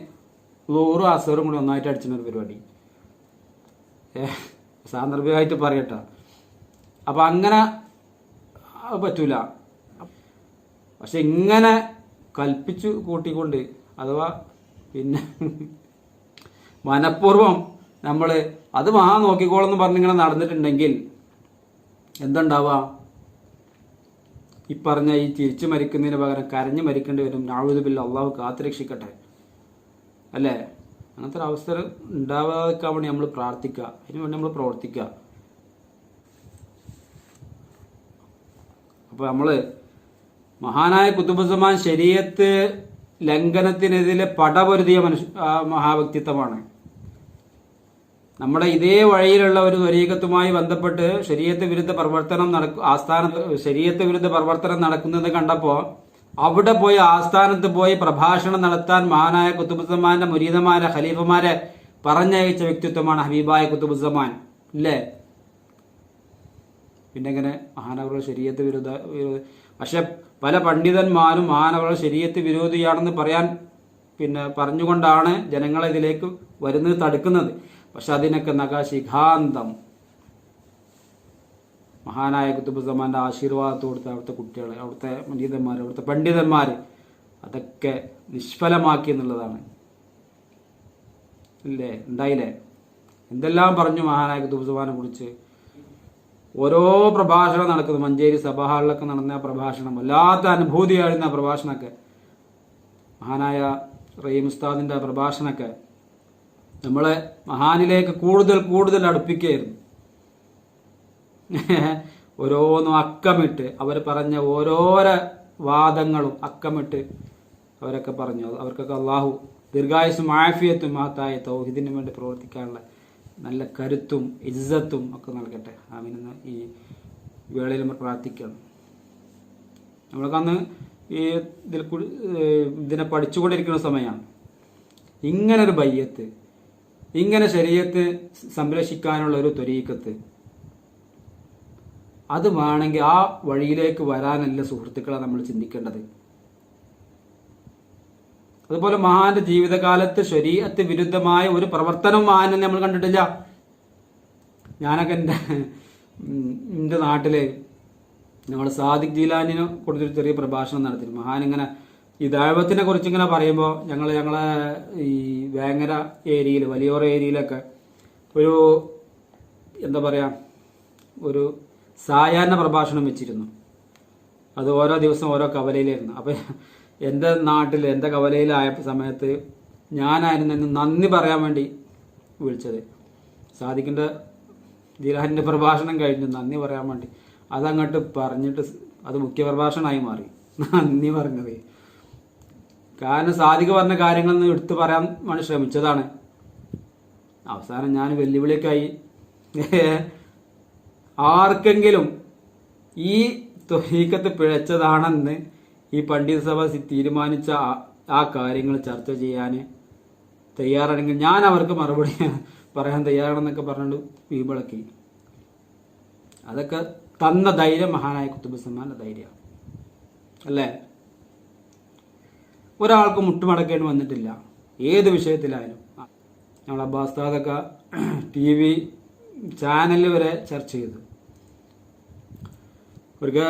ലോറും അസറും കൂടി ഒന്നായിട്ട് അടിച്ചിട്ടൊരു പരിപാടി. സാന്ദർഭികമായിട്ട് പറയട്ടോ. അപ്പം അങ്ങനെ പറ്റൂല. പക്ഷെ ഇങ്ങനെ കൽപ്പിച്ചു കൂട്ടിക്കൊണ്ട് അഥവാ പിന്നെ മനഃപൂർവ്വം നമ്മൾ അത് മഹാ നോക്കിക്കോളെന്ന് പറഞ്ഞിങ്ങനെ നടന്നിട്ടുണ്ടെങ്കിൽ എന്തുണ്ടാവുക, ഈ പറഞ്ഞ ഈ ചിരിച്ചു മരിക്കുന്നതിന് പകരം കരഞ്ഞു മരിക്കേണ്ടി വരും. നഊദു ബില്ലാഹ്, അള്ളാഹു കാത്തുരക്ഷിക്കട്ടെ. അല്ലേ? അങ്ങനത്തെ ഒരു അവസരം ഉണ്ടാവാതിരിക്കാൻ വേണ്ടി നമ്മൾ പ്രാർത്ഥിക്കുക, അതിന് വേണ്ടി നമ്മൾ പ്രവർത്തിക്കുക. അപ്പോൾ നമ്മൾ മഹാനായ കുത്തുബുസ്സമാൻ ശരീഅത്ത് ലംഘനത്തിനെതിരെ പടപൊരുതിയ മഹാവ്യക്തിത്വമാണ്. നമ്മുടെ ഇതേ വഴിയിലുള്ള ഒരു ത്വരീഖത്തുമായി ബന്ധപ്പെട്ട് ശരീഅത്ത് വിരുദ്ധ പ്രവർത്തനം ശരീഅത്ത് വിരുദ്ധ പ്രവർത്തനം നടക്കുന്നത് കണ്ടപ്പോൾ അവിടെ പോയി ആസ്ഥാനത്ത് പോയി പ്രഭാഷണം നടത്താൻ മഹാനായ കുത്തുബുസ്സമാന്റെ മുരീദമാരെ ഖലീഫമാരെ പറഞ്ഞയച്ച വ്യക്തിത്വമാണ് ഹബീബായ കുത്തുബുസ്സമാൻ. ഇല്ലേ? പിന്നെ എങ്ങനെ മഹാനവറുകൾ ശരീഅത്ത് വിരുദ്ധ, പക്ഷെ പല പണ്ഡിതന്മാരും മഹാനവറുകൾ ശരീഅത്ത് വിരോധിയാണെന്ന് പറഞ്ഞുകൊണ്ടാണ് ജനങ്ങളെ ഇതിലേക്ക് വരുന്നത്, തടുക്കുന്നത്. പക്ഷെ അതിനൊക്കെ നഖശിഖാന്തം മഹാനായ കുത്തുബുസ്സമാന്റെ ആശീർവാദത്തോടുത്ത് അവിടുത്തെ കുട്ടികൾ, അവിടുത്തെ പണ്ഡിതന്മാർ, അവിടുത്തെ പണ്ഡിതന്മാർ അതൊക്കെ നിഷ്ഫലമാക്കി എന്നുള്ളതാണ്. ഇല്ലേ, ഉണ്ടായില്ലേ? എന്തെല്ലാം പറഞ്ഞു മഹാനായ കുത്തുബുസ്സമാനെ കുറിച്ച്. ഓരോ പ്രഭാഷണം നടക്കുന്നു, മഞ്ചേരി സഭാ ഹാളിലൊക്കെ നടന്ന പ്രഭാഷണം, വല്ലാത്ത അനുഭൂതിയായിരുന്ന പ്രഭാഷണമൊക്കെ, മഹാനായ റഹീം ഉസ്താദിന്റെ പ്രഭാഷണമൊക്കെ നമ്മളെ മഹാനിലേക്ക് കൂടുതൽ കൂടുതൽ അടുപ്പിക്കുകയായിരുന്നു. ഓരോന്നും അക്കമിട്ട് അവർ പറഞ്ഞ ഓരോരോ വാദങ്ങളും അക്കമിട്ട് അവരൊക്കെ പറഞ്ഞു. അവർക്കൊക്കെ അള്ളാഹു ദീർഘായുസ്സും ആഫിയത്തും മഹത്തായ തൗഹീദിന് വേണ്ടി പ്രവർത്തിക്കാനുള്ള നല്ല കരുത്തും ഇസ്സത്തും ഒക്കെ നൽകട്ടെ. ആമീൻ. ഈ വേളയിൽ നമ്മൾ പ്രാർത്ഥിക്കണം. നമ്മളൊക്കെ അന്ന് ഈ ഇതിനെ പഠിച്ചുകൊണ്ടിരിക്കുന്ന സമയമാണ്. ഇങ്ങനൊരു ബയ്യത്ത്, ഇങ്ങനെ ശരീഅത്ത് സംരക്ഷിക്കാനുള്ള ഒരു ത്വരീഖത്ത്, അത് വേണമെങ്കിൽ ആ വഴിയിലേക്ക് വരാനല്ല സുഹൃത്തുക്കളെ നമ്മൾ ചിന്തിക്കേണ്ടത്. അതുപോലെ മഹാന്റെ ജീവിതകാലത്ത് ശരീഅത്ത് വിരുദ്ധമായ ഒരു പ്രവർത്തനം മഹാനെ നമ്മൾ കണ്ടിട്ടില്ല. ഞാനൊക്കെ എൻ്റെ നാട്ടില് നമ്മൾ സാദിഖ് ജീലാനിനെ കുറിച്ചൊരു ചെറിയ പ്രഭാഷണം നടത്തി. മഹാൻ ഇങ്ങനെ ഈ ദൈവത്തിനെ കുറിച്ച് ഇങ്ങനെ പറയുമ്പോൾ ഞങ്ങളെ ഈ വേങ്ങര ഏരിയയിൽ, വലിയോറ ഏരിയയിലൊക്കെ ഒരു എന്താ പറയാ, ഒരു സായാഹ്ന പ്രഭാഷണം വെച്ചിരുന്നു. അത് ഓരോ ദിവസം ഓരോ കവലയിലായിരുന്നു. അപ്പം എൻ്റെ നാട്ടിൽ, എൻ്റെ കവലയിലായ സമയത്ത് ഞാനായിരുന്നു നന്ദി പറയാൻ വേണ്ടി വിളിച്ചത്. സാദിഖിൻ്റെ ജീലാനിൻ്റെ പ്രഭാഷണം കഴിഞ്ഞു നന്ദി പറയാൻ വേണ്ടി അതങ്ങോട്ട് പറഞ്ഞിട്ട് അത് മുഖ്യപ്രഭാഷണമായി മാറി, നന്ദി പറഞ്ഞത്. കാരണം സാദിഖ് പറഞ്ഞ കാര്യങ്ങളൊന്നും എടുത്തു പറയാൻ വേണ്ടി ശ്രമിച്ചതാണ്. അവസാനം ഞാൻ വെല്ലുവിളിക്കായി. ആർക്കെങ്കിലും ഈ ത്വരീഖത്ത് പിഴച്ചതാണെന്ന് ഈ പണ്ഡിത സഭ തീരുമാനിച്ച ആ കാര്യങ്ങൾ ചർച്ച ചെയ്യാൻ തയ്യാറാണെങ്കിൽ ഞാൻ അവർക്ക് മറുപടി പറയാൻ തയ്യാറാണെന്നൊക്കെ പറഞ്ഞിട്ട് വീമ്പളക്കി. അതൊക്കെ തന്ന ധൈര്യം മഹാനായ കുത്തുബുസ്സമാന്റെ ധൈര്യമാണ് അല്ലേ? ഒരാൾക്ക് മുട്ടുമടക്കേണ്ടി വന്നിട്ടില്ല ഏത് വിഷയത്തിലായാലും. നമ്മൾ അബ്ബാസ്താദൊക്കെ TV ചാനലിൽ വരെ ചർച്ച ചെയ്തു. ഒരിക്കൽ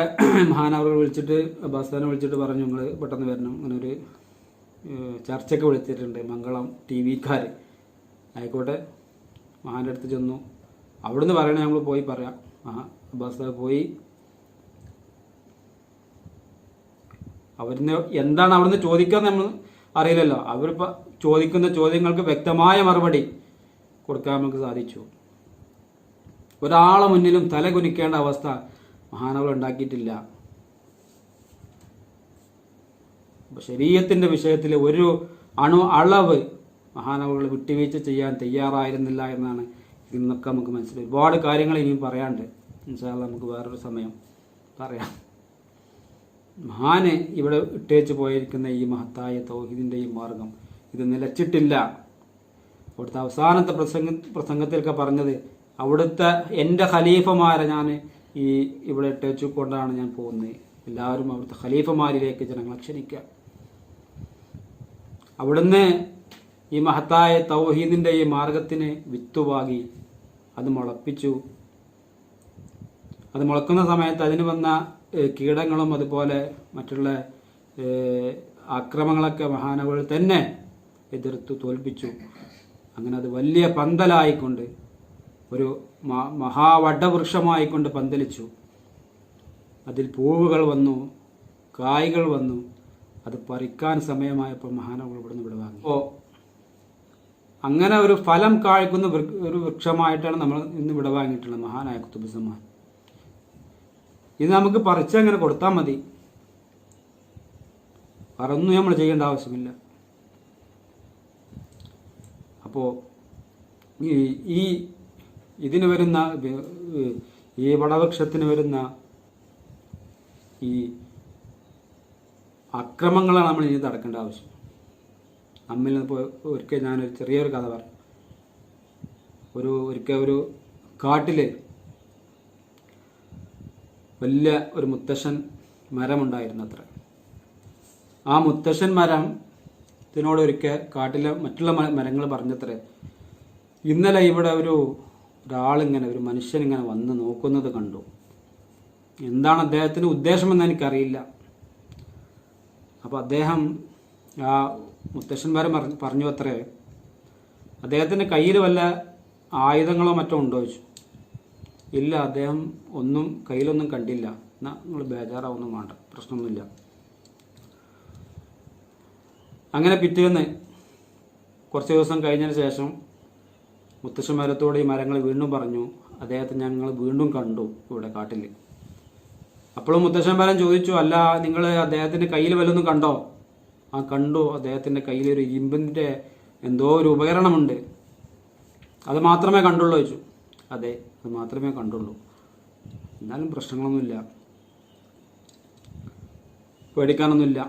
മഹാനവറുകൾ വിളിച്ചിട്ട്, അബ്ബാസ്താദിനെ വിളിച്ചിട്ട് പറഞ്ഞു, നിങ്ങൾ പെട്ടെന്ന് വരണം, അങ്ങനെ ഒരു ചർച്ചയ്ക്ക് വിളിച്ചിട്ടുണ്ട് മംഗളം TV-ക്കാർ. ആയിക്കോട്ടെ, മഹാൻ്റെ അടുത്ത് ചെന്നു. അവിടുന്ന് പറയണേ നമ്മൾ പോയി പറയാം. അബ്ബാസ്താദ് പോയി. അവരിന്ന് എന്താണ് അവിടുന്ന് ചോദിക്കാൻ നമ്മൾ അറിയില്ലല്ലോ. അവരിപ്പോൾ ചോദിക്കുന്ന ചോദ്യങ്ങൾക്ക് വ്യക്തമായ മറുപടി കൊടുക്കാൻ നമുക്ക് സാധിച്ചു. ഒരാളെ മുന്നിലും തല കുനിക്കേണ്ട അവസ്ഥ മഹാനവർ ഉണ്ടാക്കിയിട്ടില്ല. ശരീഅത്തിന്റെ വിഷയത്തിൽ ഒരു അളവ് മഹാനവറുകൾ വിട്ടുവീഴ്ച ചെയ്യാൻ തയ്യാറായിരുന്നില്ല എന്നാണ് ഇതിൽ നിന്നൊക്കെ നമുക്ക് മനസ്സിലായി. ഒരുപാട് കാര്യങ്ങൾ ഇനിയും പറയാണ്ട്. ഇൻഷാ അല്ലാഹ് നമുക്ക് വേറൊരു സമയം പറയാം. മഹാന് ഇവിടെ ഇട്ടേച്ച് പോയിരിക്കുന്ന ഈ മഹത്തായ തൗഹീദിന്റെ ഈ മാർഗം ഇത് നിലച്ചിട്ടില്ല. അവിടുത്തെ അവസാനത്തെ പ്രസംഗത്തിലൊക്കെ പറഞ്ഞത്, അവിടുത്തെ എൻ്റെ ഖലീഫമാരെ ഞാൻ ഈ ഇവിടെ ഇട്ടേച്ചു കൊണ്ടാണ് ഞാൻ പോകുന്നത്. എല്ലാവരും അവിടുത്തെ ഖലീഫമാരിലേക്ക് ജനങ്ങളെ ക്ഷണിക്കുക. അവിടുന്ന് ഈ മഹത്തായ തൗഹീദിന്റെ ഈ മാർഗത്തിന് വിത്തുവാകി അത് മുളപ്പിച്ചു. അത് മുളക്കുന്ന സമയത്ത് അതിന് വന്ന കീടങ്ങളും അതുപോലെ മറ്റുള്ള ആക്രമങ്ങളൊക്കെ മഹാനവകൾ തന്നെ എതിർത്തു തോൽപ്പിച്ചു. അങ്ങനെ അത് വലിയ പന്തലായിക്കൊണ്ട് ഒരു മഹാവടവൃക്ഷമായിക്കൊണ്ട് പന്തലിച്ചു. അതിൽ പൂവുകൾ വന്നു, കായ്കൾ വന്നു. അത് പറിക്കാൻ സമയമായപ്പോൾ മഹാനവകൾ ഇവിടുന്ന് വിടവാങ്ങി. അപ്പോൾ അങ്ങനെ ഒരു ഫലം കായ്ക്കുന്ന ഒരു വൃക്ഷമായിട്ടാണ് നമ്മൾ ഇന്ന് വിടവാങ്ങിയിട്ടുള്ളത് മഹാനായ കുത്തുബുസ്സമാൻ. ഇത് നമുക്ക് പറിച്ചങ്ങനെ കൊടുത്താൽ മതി, പറന്നും നമ്മൾ ചെയ്യേണ്ട ആവശ്യമില്ല. അപ്പോൾ ഈ ഇതിന് വരുന്ന ഈ വടവൃക്ഷത്തിന് വരുന്ന ഈ അക്രമങ്ങളാണ് നമ്മൾ ഇനി തടക്കേണ്ട ആവശ്യം. നമ്മിൽ ഇപ്പോൾ ഒരിക്കൽ ഞാനൊരു ചെറിയൊരു കഥ പറയാം. ഒരിക്കൽ ഒരു കാട്ടില് വലിയ ഒരു മുത്തശ്ശൻ മരമുണ്ടായിരുന്നു അത്ര. ആ മുത്തശ്ശൻ മരത്തിനോട് ഒരിക്കൽ കാട്ടിലെ മറ്റുള്ള മരങ്ങൾ പറഞ്ഞത്രേ, ഇന്നലെ ഇവിടെ ഒരാളിങ്ങനെ, ഒരു മനുഷ്യനിങ്ങനെ വന്ന് നോക്കുന്നത് കണ്ടു. എന്താണ് അദ്ദേഹത്തിന് ഉദ്ദേശമെന്ന് എനിക്കറിയില്ല. അപ്പോൾ അദ്ദേഹം ആ മുത്തശ്ശന്മാരെ പറഞ്ഞു അത്രേ, അദ്ദേഹത്തിൻ്റെ കയ്യിൽ വല്ല ആയുധങ്ങളോ മറ്റോ ഉണ്ടോ ചോദിച്ചു. ഇല്ല, അദ്ദേഹം ഒന്നും കയ്യിലൊന്നും കണ്ടില്ല. എന്നാൽ നിങ്ങൾ ബേജാറാവൊന്നും വേണ്ട, പ്രശ്നമൊന്നുമില്ല. അങ്ങനെ പിറ്റേന്ന് കുറച്ച് ദിവസം കഴിഞ്ഞതിന് ശേഷം മുത്തശ്ശന്മാരത്തോട് ഈ മരങ്ങൾ വീണ്ടും പറഞ്ഞു, അദ്ദേഹത്തെ ഞങ്ങൾ വീണ്ടും കണ്ടു ഇവിടെ കാട്ടിൽ. അപ്പോഴും മുത്തശ്ശന്മാരൻ ചോദിച്ചു, അല്ല നിങ്ങൾ അദ്ദേഹത്തിൻ്റെ കയ്യിൽ വല്ലതൊന്നും കണ്ടോ? ആ കണ്ടു, അദ്ദേഹത്തിൻ്റെ കയ്യിൽ ഒരു ഇരുമ്പിൻ്റെ എന്തോ ഒരു ഉപകരണമുണ്ട്, അത് മാത്രമേ കണ്ടുള്ളൂ ചോദിച്ചു. അതെ, അത് മാത്രമേ കണ്ടുള്ളൂ. എന്നാലും പ്രശ്നങ്ങളൊന്നുമില്ല, പേടിക്കാനൊന്നുമില്ല,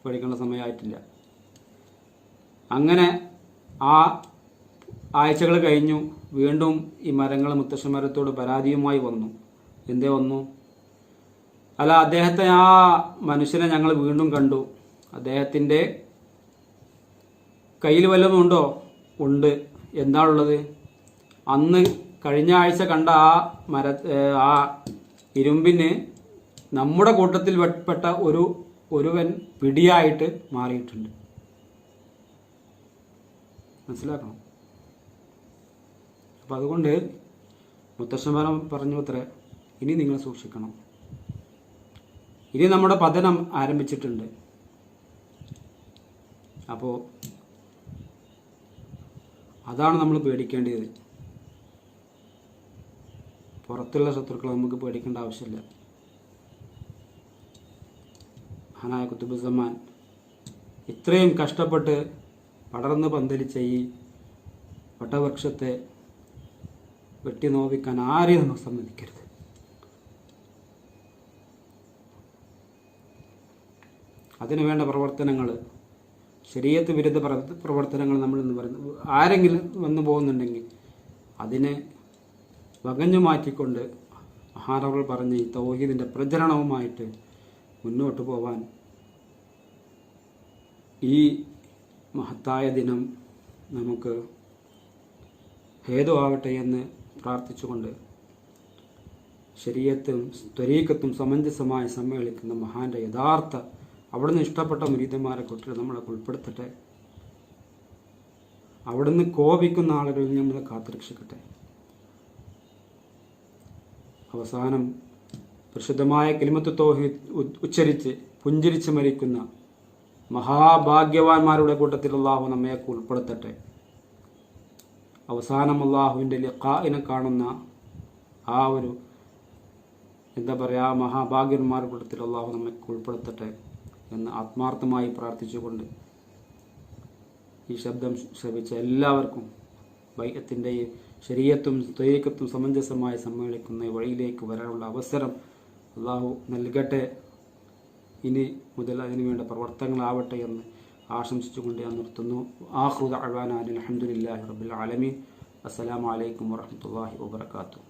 പേടിക്കേണ്ട സമയമായിട്ടില്ല. അങ്ങനെ ആ ആഴ്ചകൾ കഴിഞ്ഞു. വീണ്ടും ഈ മരങ്ങൾ മുത്തശ്ശന്മാരത്തോട് പരാതിയുമായി വന്നു. എന്തേ വന്നു? അല്ല, അദ്ദേഹത്തെ ആ മനുഷ്യനെ ഞങ്ങൾ വീണ്ടും കണ്ടു, അദ്ദേഹത്തിൻ്റെ കയ്യിൽ വല്ലതും ഉണ്ടോ? ഉണ്ട്. എന്താണുള്ളത്? അന്ന് കഴിഞ്ഞ ആഴ്ച കണ്ട ആ ഇരുമ്പിന് നമ്മുടെ കൂട്ടത്തിൽ പെട്ട ഒരുവൻ പിടിയായിട്ട് മാറിയിട്ടുണ്ട്. മനസ്സിലാക്കണം. അപ്പം അതുകൊണ്ട് മുത്തശ്ശന്മാരൻ പറഞ്ഞു അത്രേ, ഇനി നിങ്ങൾ സൂക്ഷിക്കണം, ഇനി നമ്മുടെ പതനം ആരംഭിച്ചിട്ടുണ്ട്. അപ്പോൾ അതാണ് നമ്മൾ പേടിക്കേണ്ടത്. പുറത്തുള്ള ശത്രുക്കളെ നമുക്ക് പേടിക്കേണ്ട ആവശ്യമില്ല. മഹാനായ ഖുതുബുസ്സമാൻ ഇത്രയും കഷ്ടപ്പെട്ട് പടർന്ന് പന്തലിച്ച ഈ വട്ടവൃക്ഷത്തെ വെട്ടി നോവിക്കാൻ ആരെയും നമുക്ക് സമ്മതിക്കരുത്. അതിനു വേണ്ട പ്രവർത്തനങ്ങൾ, ശരീഅത്ത് വിരുദ്ധ പ്രവർത്തനങ്ങൾ നമ്മൾ എന്ന് പറയുന്നത്, ആരെങ്കിലും വന്നു പോകുന്നുണ്ടെങ്കിൽ അതിനെ വകഞ്ഞു മാറ്റിക്കൊണ്ട് മഹാനവർ പറഞ്ഞ ഈ തൗഹീദിൻ്റെ പ്രചരണവുമായിട്ട് മുന്നോട്ട് പോവാൻ ഈ മഹത്തായ ദിനം നമുക്ക് ഹേതുവാവട്ടെ എന്ന് പ്രാർത്ഥിച്ചുകൊണ്ട് ശരീഅത്തും ത്വരീഖത്തും സമഞ്ജസമായി സമ്മേളിക്കുന്ന മഹാന്റെ യഥാർത്ഥ അവിടുന്ന് ഇഷ്ടപ്പെട്ട മുരീദന്മാരെ കൂട്ടി നമ്മളെ ഉൾപ്പെടുത്തട്ടെ. അവിടുന്ന് കോപിക്കുന്ന ആളുകളിൽ നമ്മളെ കാത്തുരക്ഷിക്കട്ടെ. അവസാനം പരിശുദ്ധമായ കലിമത്ത് തൗഹീദ് ഉച്ചരിച്ച് പുഞ്ചിരിച്ച് മരിക്കുന്ന മഹാഭാഗ്യവാന്മാരുടെ കൂട്ടത്തിൽ അള്ളാഹു നമ്മയൊക്കെ ഉൾപ്പെടുത്തട്ടെ. അവസാനം അള്ളാഹുവിൻ്റെ ലിഖാഇനെ കാണുന്ന ആ ഒരു മഹാഭാഗ്യന്മാരുടെ കൂട്ടത്തിൽ അള്ളാഹു നമ്മെ ഉൾപ്പെടുത്തട്ടെ എന്ന് ആത്മാർത്ഥമായി പ്രാർത്ഥിച്ചുകൊണ്ട് ഈ ശബ്ദം ശ്രവിച്ച എല്ലാവർക്കും ബൈഅത്തിൻ്റെയും ശരീഅത്തും ത്വരീഖത്തും സമഞ്ജസമായി സമ്മേളിക്കുന്ന വഴിയിലേക്ക് വരാനുള്ള അവസരം അള്ളാഹു നൽകട്ടെ. ഇനി മുതൽ അതിനുവേണ്ട പ്രവർത്തനങ്ങളാവട്ടെ എന്ന് ആശംസിച്ചുകൊണ്ട് ഞാൻ നിർത്തുന്നു. ആഖിറു ദഅ്വാനാ അൽഹംദുലില്ലാഹി റബ്ബിൽ ആലമീൻ. അസ്സലാമു അലൈക്കും വറഹ്മത്തുള്ളാഹി വബറകാതുഹു.